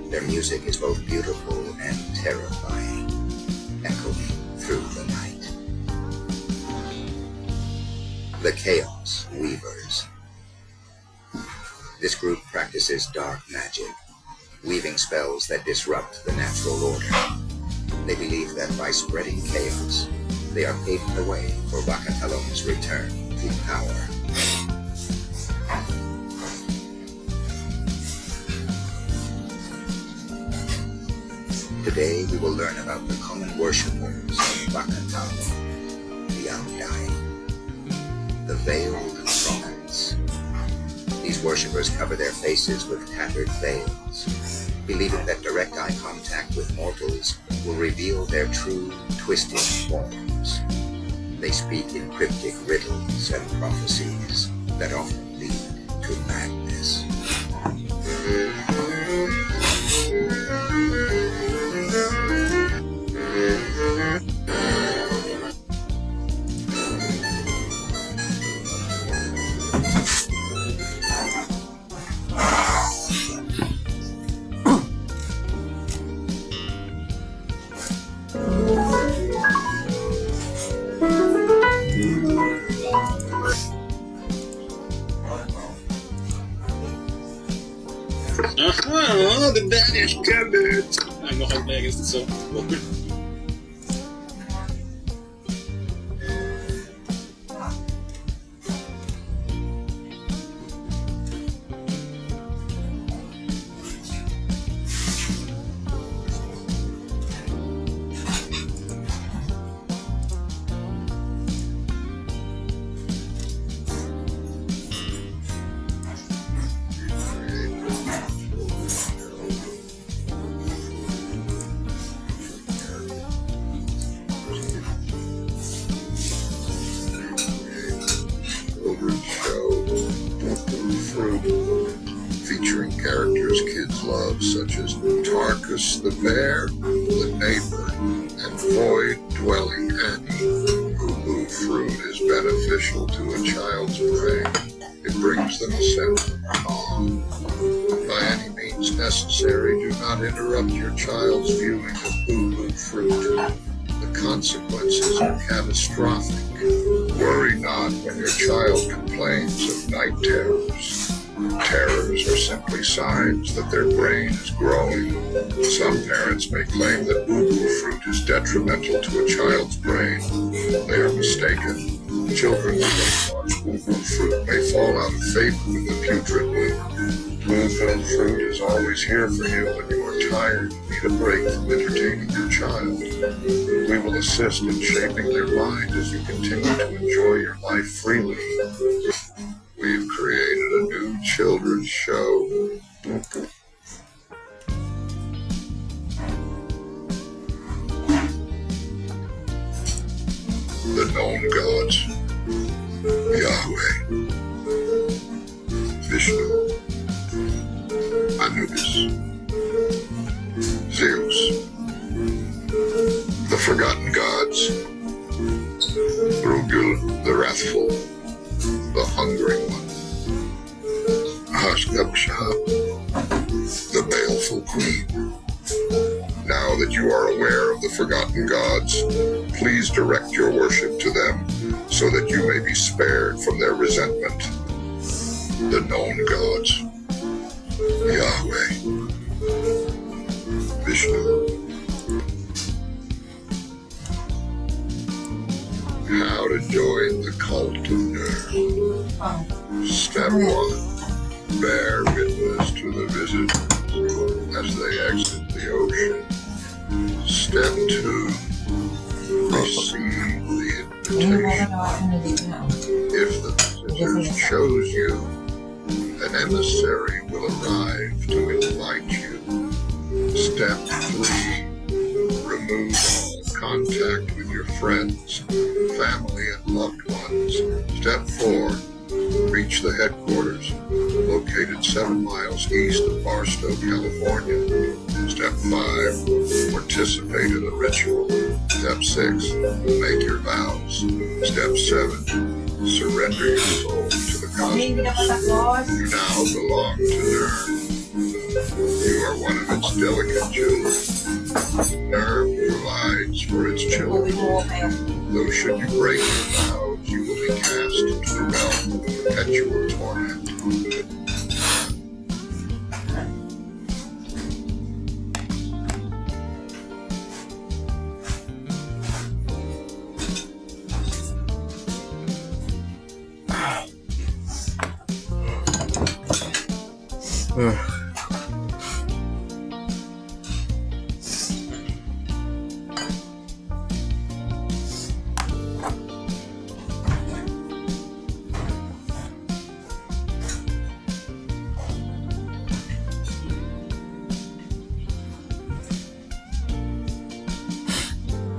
Their music is both beautiful and terrifying, echoing through the night. The Chaos Weavers. This group practices dark magic, weaving spells that disrupt the natural order. They believe that by spreading chaos, they are paving the way for Bakatalon's return to power. Today we will learn about the common worshippers of Bakatalon, the Undying, the Veiled Prophets. These worshippers cover their faces with tattered veils, believing that direct eye contact with mortals will reveal their true, twisted forms. They speak in cryptic riddles and prophecies that often lead to madness. Aha, the Danish cabinet! I'm not holding against it, so awkward. Featuring characters kids love, such as Tarkus the bear, the neighbor, and void-dwelling Annie. Boo Boo fruit is beneficial to a child's brain. It brings them a sense of calm. By any means necessary, do not interrupt your child's viewing of Boo Boo fruit. The consequences are catastrophic. Worry not when your child complains of night terrors. Terrors are simply signs that their brain is growing. Some parents may claim that Boo Boo fruit is detrimental to a child's brain. They are mistaken. Children who don't watch Boo Boo fruit may fall out of favor with the putrid one. Boo Boo fruit is always here for you when you are tired and need a break from entertaining your child. We will assist in shaping their mind as you continue to enjoy your life freely. We've created a new children's show. The known gods. Yahweh. Vishnu. Anubis. Zeus. The forgotten gods. Brugil the wrathful. The hungering one. Hashgabshah, the baleful queen. Now that you are aware of the forgotten gods, please direct your worship to them so that you may be spared from their resentment. The known gods. Yahweh. Vishnu. How to join the cult of Nerd. Step 1. Bear witness to to the visitors as they exit the ocean. Step 2. Receive the invitation. If the visitors chose you, an emissary will arrive to invite you. Step 3. Remove all contact with your friends, family, and loved ones. Step 4. Reach the headquarters, located 7 miles east of Barstow, California. Step 5. Participate in the ritual. Step 6. Make your vows. Step 7. Surrender your soul to the cosmos. You now belong to Nerve. You are one of its delicate children. Nerve provides for its children. Though should you break your vows, you will be cast into the realm of perpetual torment.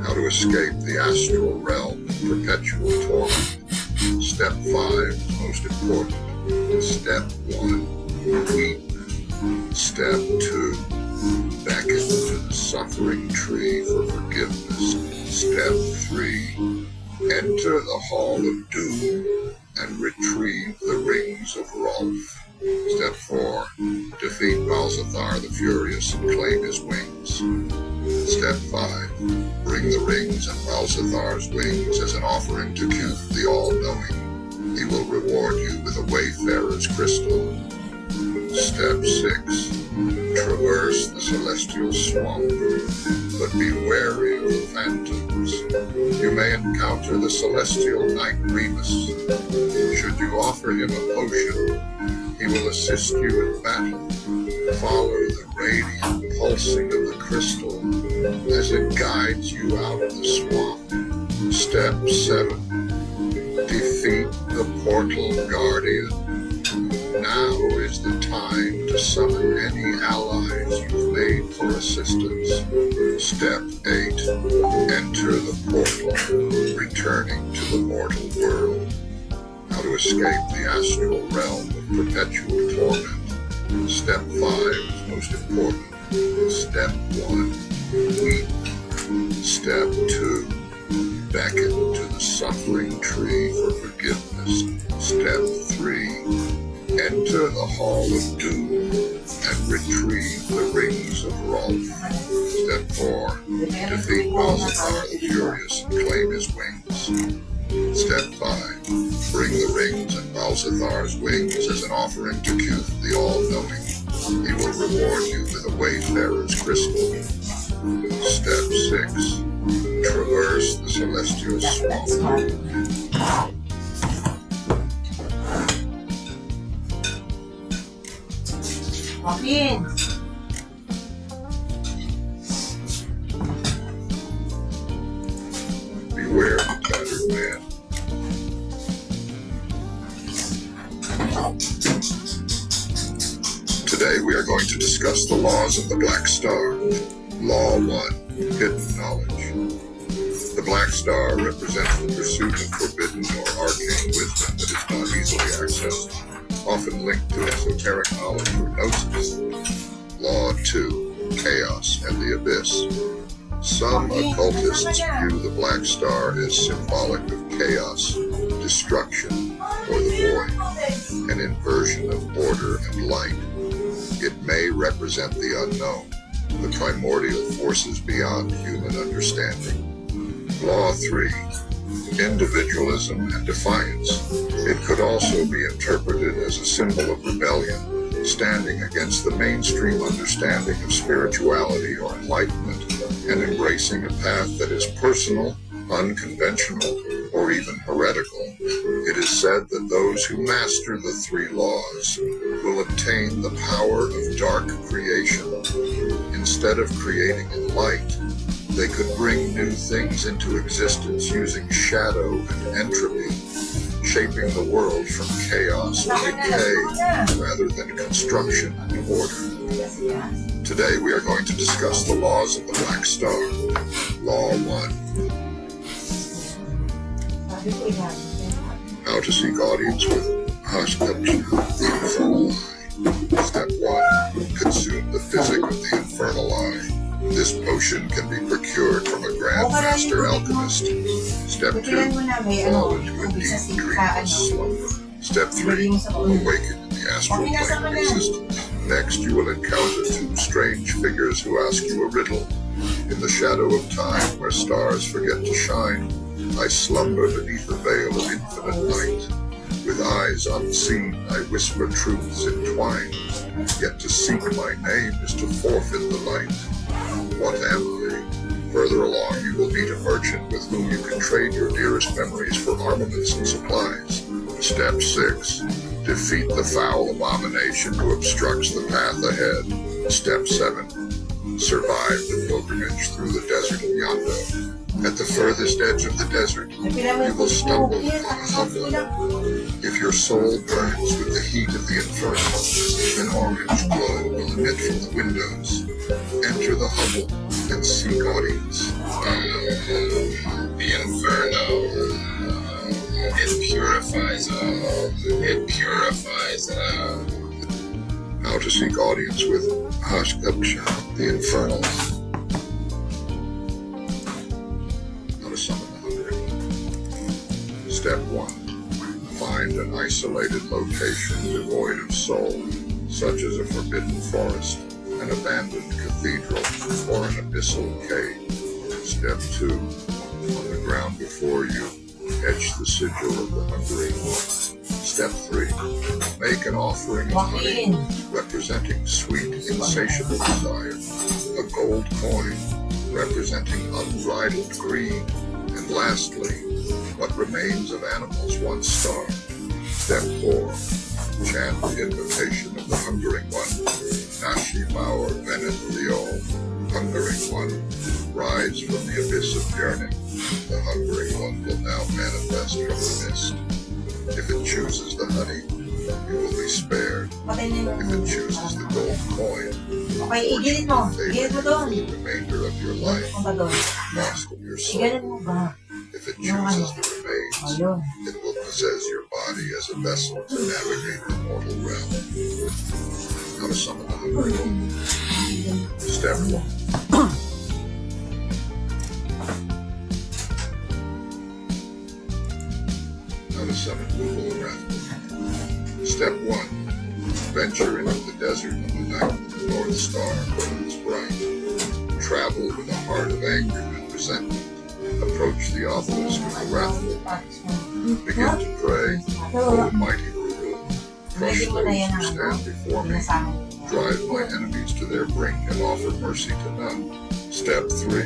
How to escape the astral realm of perpetual torment. Step 5 is most important. Step 1, weep. Step 2, beckon to the suffering tree for forgiveness. Step 3, enter the Hall of Doom and retrieve the rings of Rolf. Step 4, defeat Balzathar the Furious and claim his wings. Step 5, bring the rings and Balzathar's wings as an offering to Kuth the All-Knowing. He will reward you with a Wayfarer's Crystal. Step 6, traverse the celestial swamp, but be wary of the phantoms. You may encounter the celestial knight Remus. Should you offer him a potion, he will assist you in battle. Follow the radiant pulsing of the crystal as it guides you out of the swamp. Step 7, defeat the portal guardian. Now is the time to summon any allies you've made for assistance. Step 8, enter the portal, returning to the mortal world. How to escape the astral realm of perpetual torment. Step 5 is most important. Step 1, weep. Step 2, beckon to the suffering tree for forgiveness. Step 3, enter the Hall of Doom and retrieve the rings of Rolf. Step 4, defeat Balzathar the Furious and claim his wings. Step 5, bring the rings and Balzathar's wings as an offering to Kuth the All-Knowing. He will reward you with a Wayfarer's Crystal. Step 6, traverse the celestial swamp. Walk in. Beware the tattered man. Today we are going to discuss the laws of the Black Star. Law 1, hidden knowledge. The Black Star represents the pursuit of forbidden or arcane wisdom that is not easily accessed, often linked to esoteric knowledge or gnosis. Law 2, chaos and the abyss. Some occultists view the Black Star as symbolic of chaos, destruction, or the void, an inversion of order and light. It may represent the unknown, the primordial forces beyond human understanding. Law 3, individualism and defiance. It could also be interpreted as a symbol of rebellion, standing against the mainstream understanding of spirituality or enlightenment, and embracing a path that is personal, unconventional, or even heretical. It is said that those who master the 3 laws will obtain the power of dark creation. Instead of creating in light, they could bring new things into existence using shadow and entropy, shaping the world from chaos to decay rather than construction and order. Today we are going to discuss the laws of the Black Star. Law 1. How to seek audience with Hashkapsha, the infernal eye. Step 1. Consume the physic of the infernal eye. This potion can be procured from a Grandmaster Alchemist. Step 2. Fall into a deep dreamless slumber. Step 3. Awaken in the astral plane of existence. Next, you will encounter 2 strange figures who ask you a riddle. In the shadow of time, where stars forget to shine, I slumber beneath a veil of infinite light. With eyes unseen, I whisper truths entwined. Yet to seek my name is to forfeit the light. What am I? Further along, you will meet a merchant with whom you can trade your dearest memories for armaments and supplies. Step 6. Defeat the foul abomination who obstructs the path ahead. Step 7. Survive the pilgrimage through the desert of Yando. At the furthest edge of the desert, you will stumble upon a hovel. If your soul burns with the heat of the inferno, an orange glow will emit from the windows. Enter the hovel and seek audience. The inferno. It purifies all. It purifies all. How to seek audience with Hashkapsha, the infernal. How to summon the hungry. Step 1. Find an isolated location devoid of soul, such as a forbidden forest, an abandoned cathedral, or an abyssal cave. Step 2. On the ground before you, etch the sigil of the hungry. Step 3. Make an offering of honey, representing sweet, insatiable desire. A gold coin, representing unbridled greed. And lastly, what remains of animals once starved. Step 4. Chant the invocation of the hungering one. Nashi Maur Venet Liol. Hungering one, rise from the abyss of yearning. The hungering one will now manifest from the mist. If it chooses the honey, you will be spared. If it chooses the gold coin, Okay, igilid mo. fate Igilid mo for doon. the remainder of your life, Kung ba doon? lost in your soul. Igilid mo ba? If it chooses the remains, Ayun. it will possess your body as a vessel to navigate the mortal realm. How to summon the hungry one. Step 1. How to summon the wrathful. Step 1. Venture into the desert on the night when the North Star burns bright. Travel with a heart of anger and resentment. Approach the obelisk of the wrathful. Begin to pray, O mighty ruler. Crush those who stand before me. Drive my enemies to their brink and offer mercy to none. Step 3.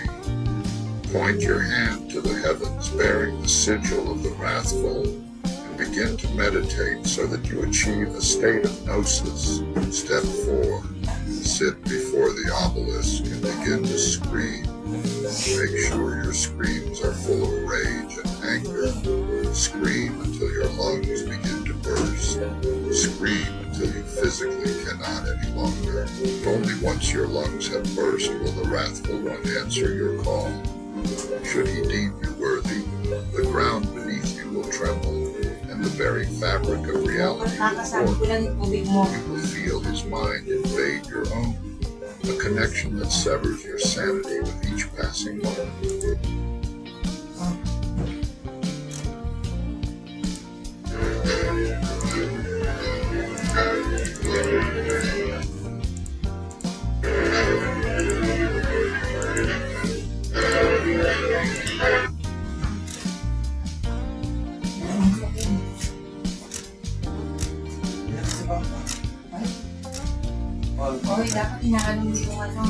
Point your hand to the heavens bearing the sigil of the wrathful and begin to meditate so that you achieve a state of gnosis. Step 4. Sit before the obelisk and begin to scream. Make sure your screams are full of rage and anger. Scream until your lungs begin to burst. Scream until you physically cannot any longer. Only once your lungs have burst will the wrathful one answer your call. Should he deem you worthy, the ground beneath you will tremble, and the very fabric of reality will Nakasabi ko lang yung tubig mo. you will feel his mind invade your own, a connection that severs your sanity with each passing moment. Okay, dapat inaano mo yung ano,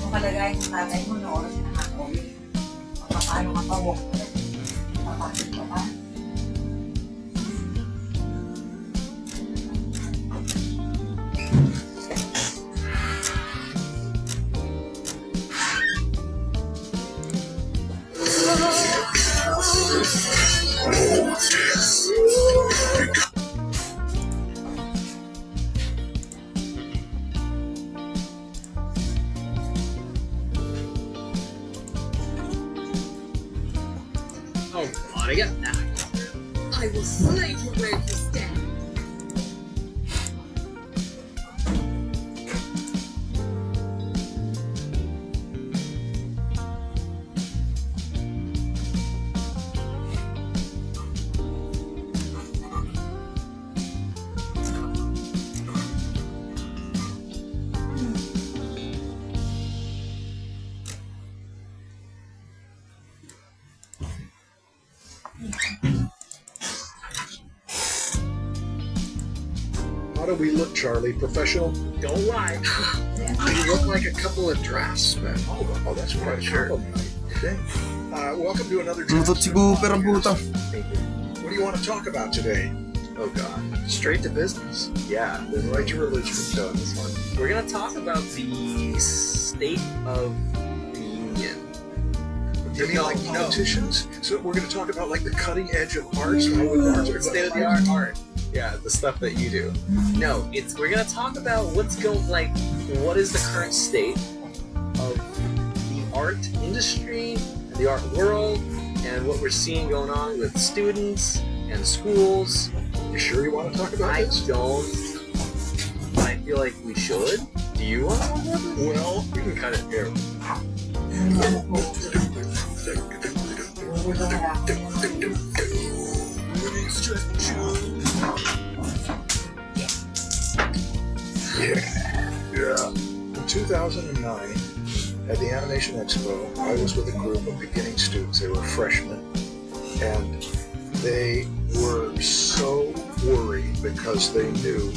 yung kalagayan ng tatay mo noong oras na nakakauwi. Paano ka pa walk? Nakapagod ka ba? Oh, God, I got that. I will slay you where you stand. How do we look, Charlie? Professional? Don't lie. You look like a couple of draftsmen. Oh, that's quite a compliment. Okay. Welcome to another Tutot si Cooper ang puta. What do you want to talk about today? Oh God. Straight to business. Yeah, then write your religion. So this one. We're gonna talk about the state of the union. You mean like politicians? So we're going to talk about like the cutting edge of arts? How would arts are State of the art art. Yeah, the stuff that you do. No, we're gonna talk about what is the current state of the art industry and the art world and what we're seeing going on with students and schools. You sure you want to talk about I this? don't. I feel like we should. Do you want to talk about this? Well, We can cut it here. Yeah. In 2009, at the Animation Expo, I was with a group of beginning students. They were freshmen, and they were so worried because they knew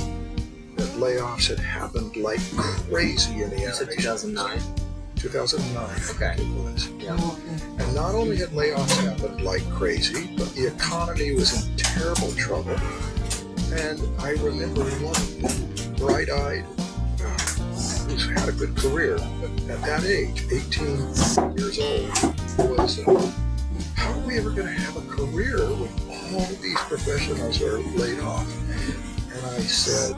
that layoffs had happened like crazy in the You said animation. 2009? 2009. Okay. It was. Yeah. And not only had layoffs happened like crazy, but the economy was in terrible trouble. And I remember one bright-eyed who's had a good career, but at that age, 18 years old, was, how are we ever going to have a career when all of these professionals are laid off? And I said,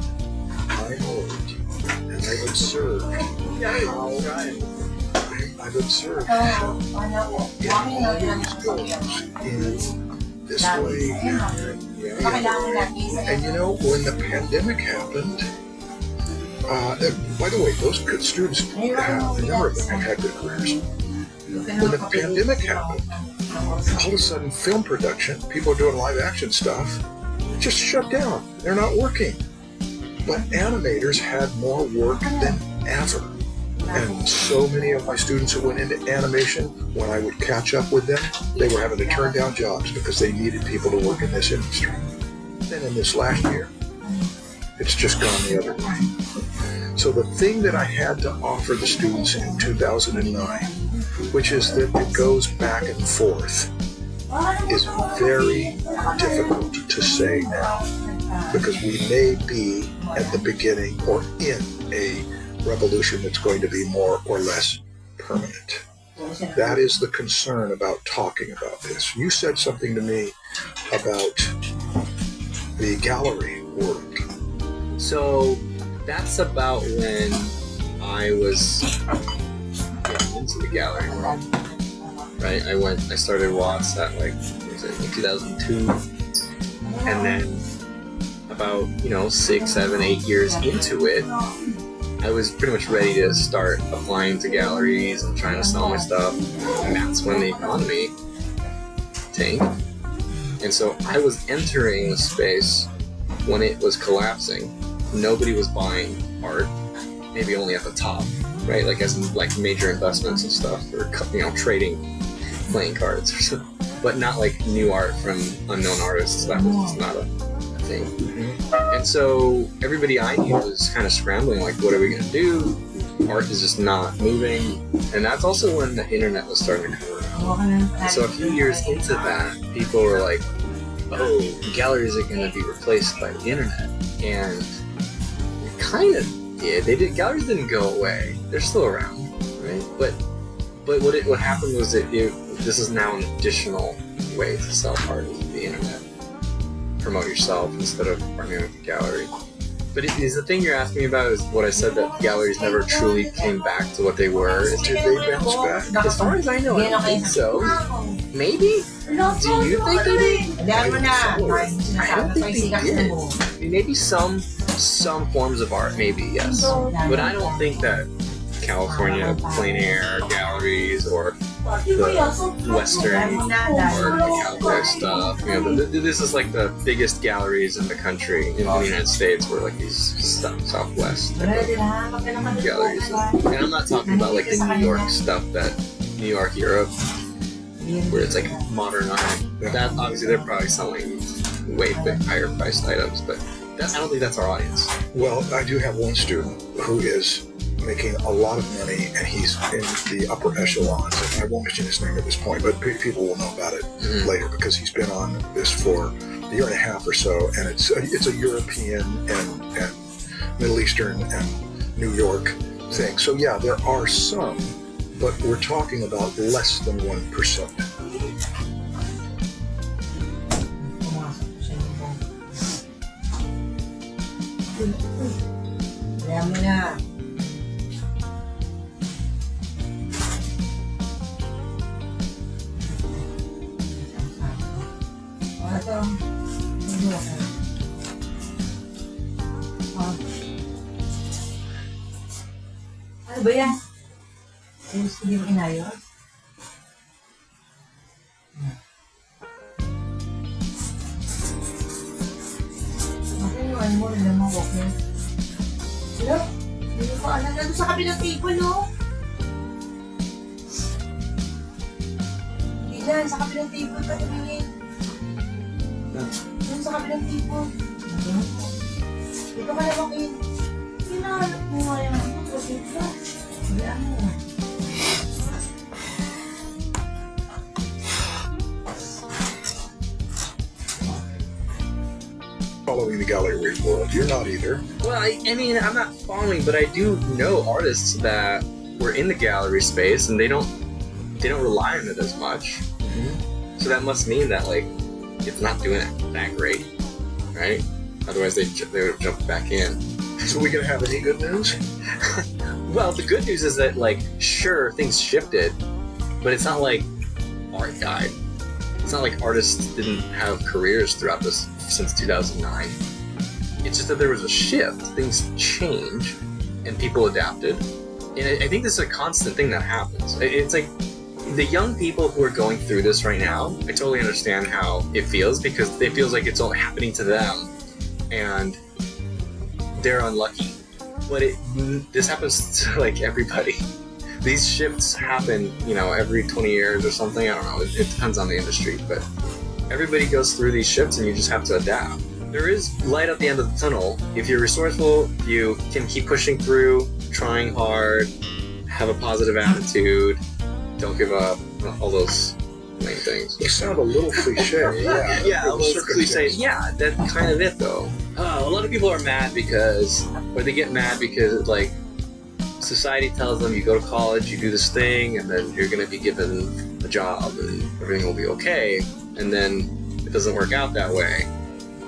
I'm old, and I've observed I've observed how in all these goals in this way. And you know, when the pandemic happened, by the way, those good students, a number of them have had good careers. When the pandemic happened, all of a sudden film production, people doing live action stuff, just shut down. They're not working. But animators had more work than ever. And so many of my students who went into animation, when I would catch up with them, they were having to turn down jobs because they needed people to work in this industry. Then in this last year, it's just gone the other way. So the thing that I had to offer the students in 2009, which is that it goes back and forth, is very difficult to say now, because we may be at the beginning or in a revolution that's going to be more or less permanent. That is the concern about talking about this. You said something to me about the gallery world. So that's about when I was getting into the gallery world. Right? I started Watts at like 2002, and then about 6, 7, 8 years into it, I was pretty much ready to start applying to galleries and trying to sell my stuff, and that's when the economy tanked. And so I was entering the space when it was collapsing. Nobody was buying art, maybe only at the top, right? Like as in, like major investments and stuff, or trading playing cards or something, but not like new art from unknown artists. That was just not a thing. And so everybody I knew was kind of scrambling, like, what are we gonna do? art is just not moving, and that's also when the internet was starting to come around. So a few years into that, people were like, "Oh, galleries are going to be replaced by the internet," and it kind of did. They did. Galleries didn't go away; they're still around, right? But what happened was that this is now an additional way to sell art is the internet. Promote yourself instead of partnering with a gallery. But is the thing you're asking me about is what I said, that galleries never truly came back to what they were? Did they bounce back? As far as I know, I don't think so. Maybe? Do you think they did? I don't think they did. Maybe some forms of art, maybe, yes. But I don't think that California plein air galleries or the Western or the California stuff. This is like the biggest galleries in the country, in the United States, were like these Southwest galleries. And I'm not talking about like the New York stuff, that New York, Europe, where it's like modern art. That obviously they're probably selling way higher priced items, but I don't think that's our audience. Well, I do have one student who is making a lot of money, and he's in the upper echelons. And I won't mention his name at this point, but people will know about it later because he's been on this for a year and a half or so, and it's a European and Middle Eastern and New York thing. So yeah, there are some, but we're talking about less than 1%. Ano ba yan? Gusto din inayos? Bakit yung ano mo, rin naman walking? Hello? Hindi ko alam. Nandun sa kabilang table, no? Hindi dyan, sa kabilang table ka tumingin. Doon sa kabilang table. Dito ka na walking. Hinahanap mo nga yung ano, proceed ka. Hayaan mo. Following the gallery world, you're not either. Well, I mean, I'm not following, but I do know artists that were in the gallery space, and they don't rely on it as much. So that must mean that like it's not doing it that great, right? Otherwise, they would jump back in. So we gonna have any good news? Well, the good news is that like sure things shifted, but it's not like art died. It's not like artists didn't have careers throughout this since 2009. It's just that there was a shift. Things change, and people adapted. And I think this is a constant thing that happens. It's like the young people who are going through this right now, I totally understand how it feels, because it feels like it's all happening to them, and they're unlucky. But this happens to like everybody. These shifts happen, every 20 years or something. I don't know. It depends on the industry, but everybody goes through these shifts, and you just have to adapt. There is light at the end of the tunnel. If you're resourceful, you can keep pushing through, trying hard, have a positive attitude, don't give up, all those main things. You sound a little cliche. Yeah, all those cliches. Yeah, that's kind of it though. A lot of people are mad or they get mad because like society tells them you go to college, you do this thing, and then you're going to be given a job and everything will be okay. And then it doesn't work out that way.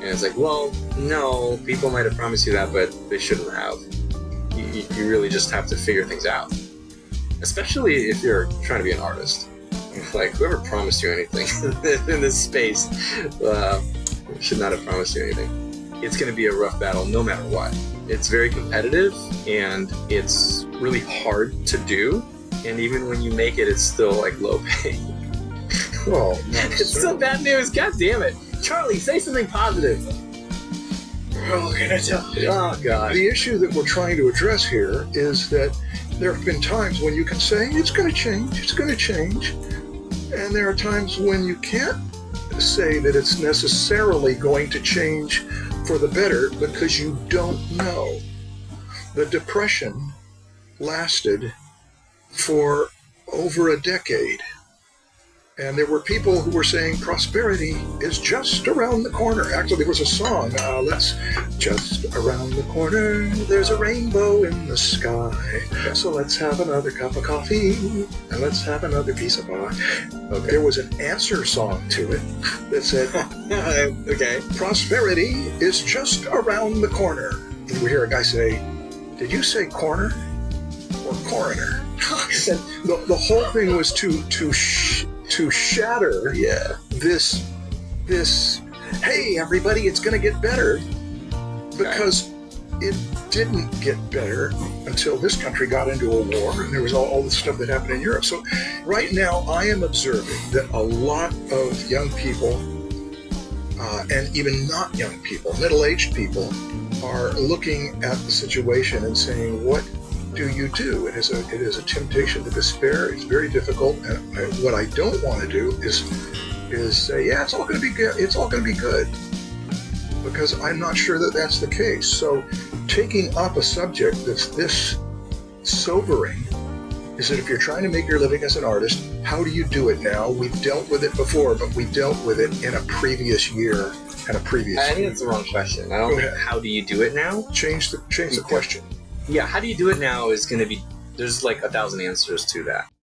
And it's like, well, no, people might have promised you that, but they shouldn't have. You really just have to figure things out. Especially if you're trying to be an artist. Like, whoever promised you anything in this space should not have promised you anything. It's going to be a rough battle no matter what. It's very competitive, and it's really hard to do. And even when you make it, it's still like low pay. Well, it's still bad news. God damn it. Charlie, say something positive. Well, can I tell you? Oh, God. The issue that we're trying to address here is that there have been times when you can say, it's going to change. And there are times when you can't say that it's necessarily going to change for the better because you don't know. The Depression lasted for over a decade. And there were people who were saying prosperity is just around the corner. Actually, there was a song, let's just around the corner, there's a rainbow in the sky. So let's have another cup of coffee and let's have another piece of pie. Okay. There was an answer song to it that said, Okay. prosperity is just around the corner. And we hear a guy say, did you say corner or coroner? And the whole thing was to shatter this hey everybody, it's going to get better, because it didn't get better until this country got into a war and there was all this stuff that happened in Europe. So right now I am observing that a lot of young people and even not young people, middle-aged people, are looking at the situation and saying, what do you do? It is a temptation to despair. It's very difficult, and what I don't want to do is say, yeah, it's all going to be good. It's all going to be good, because I'm not sure that that's the case. So, taking up a subject that's this sobering is that if you're trying to make your living as an artist, how do you do it now? We've dealt with it before, but we dealt with it in a previous year and a previous. I think that's the wrong question. I don't think how do you do it now? Change the question. Yeah, how do you do it now is going to be, there's like 1,000 answers to that.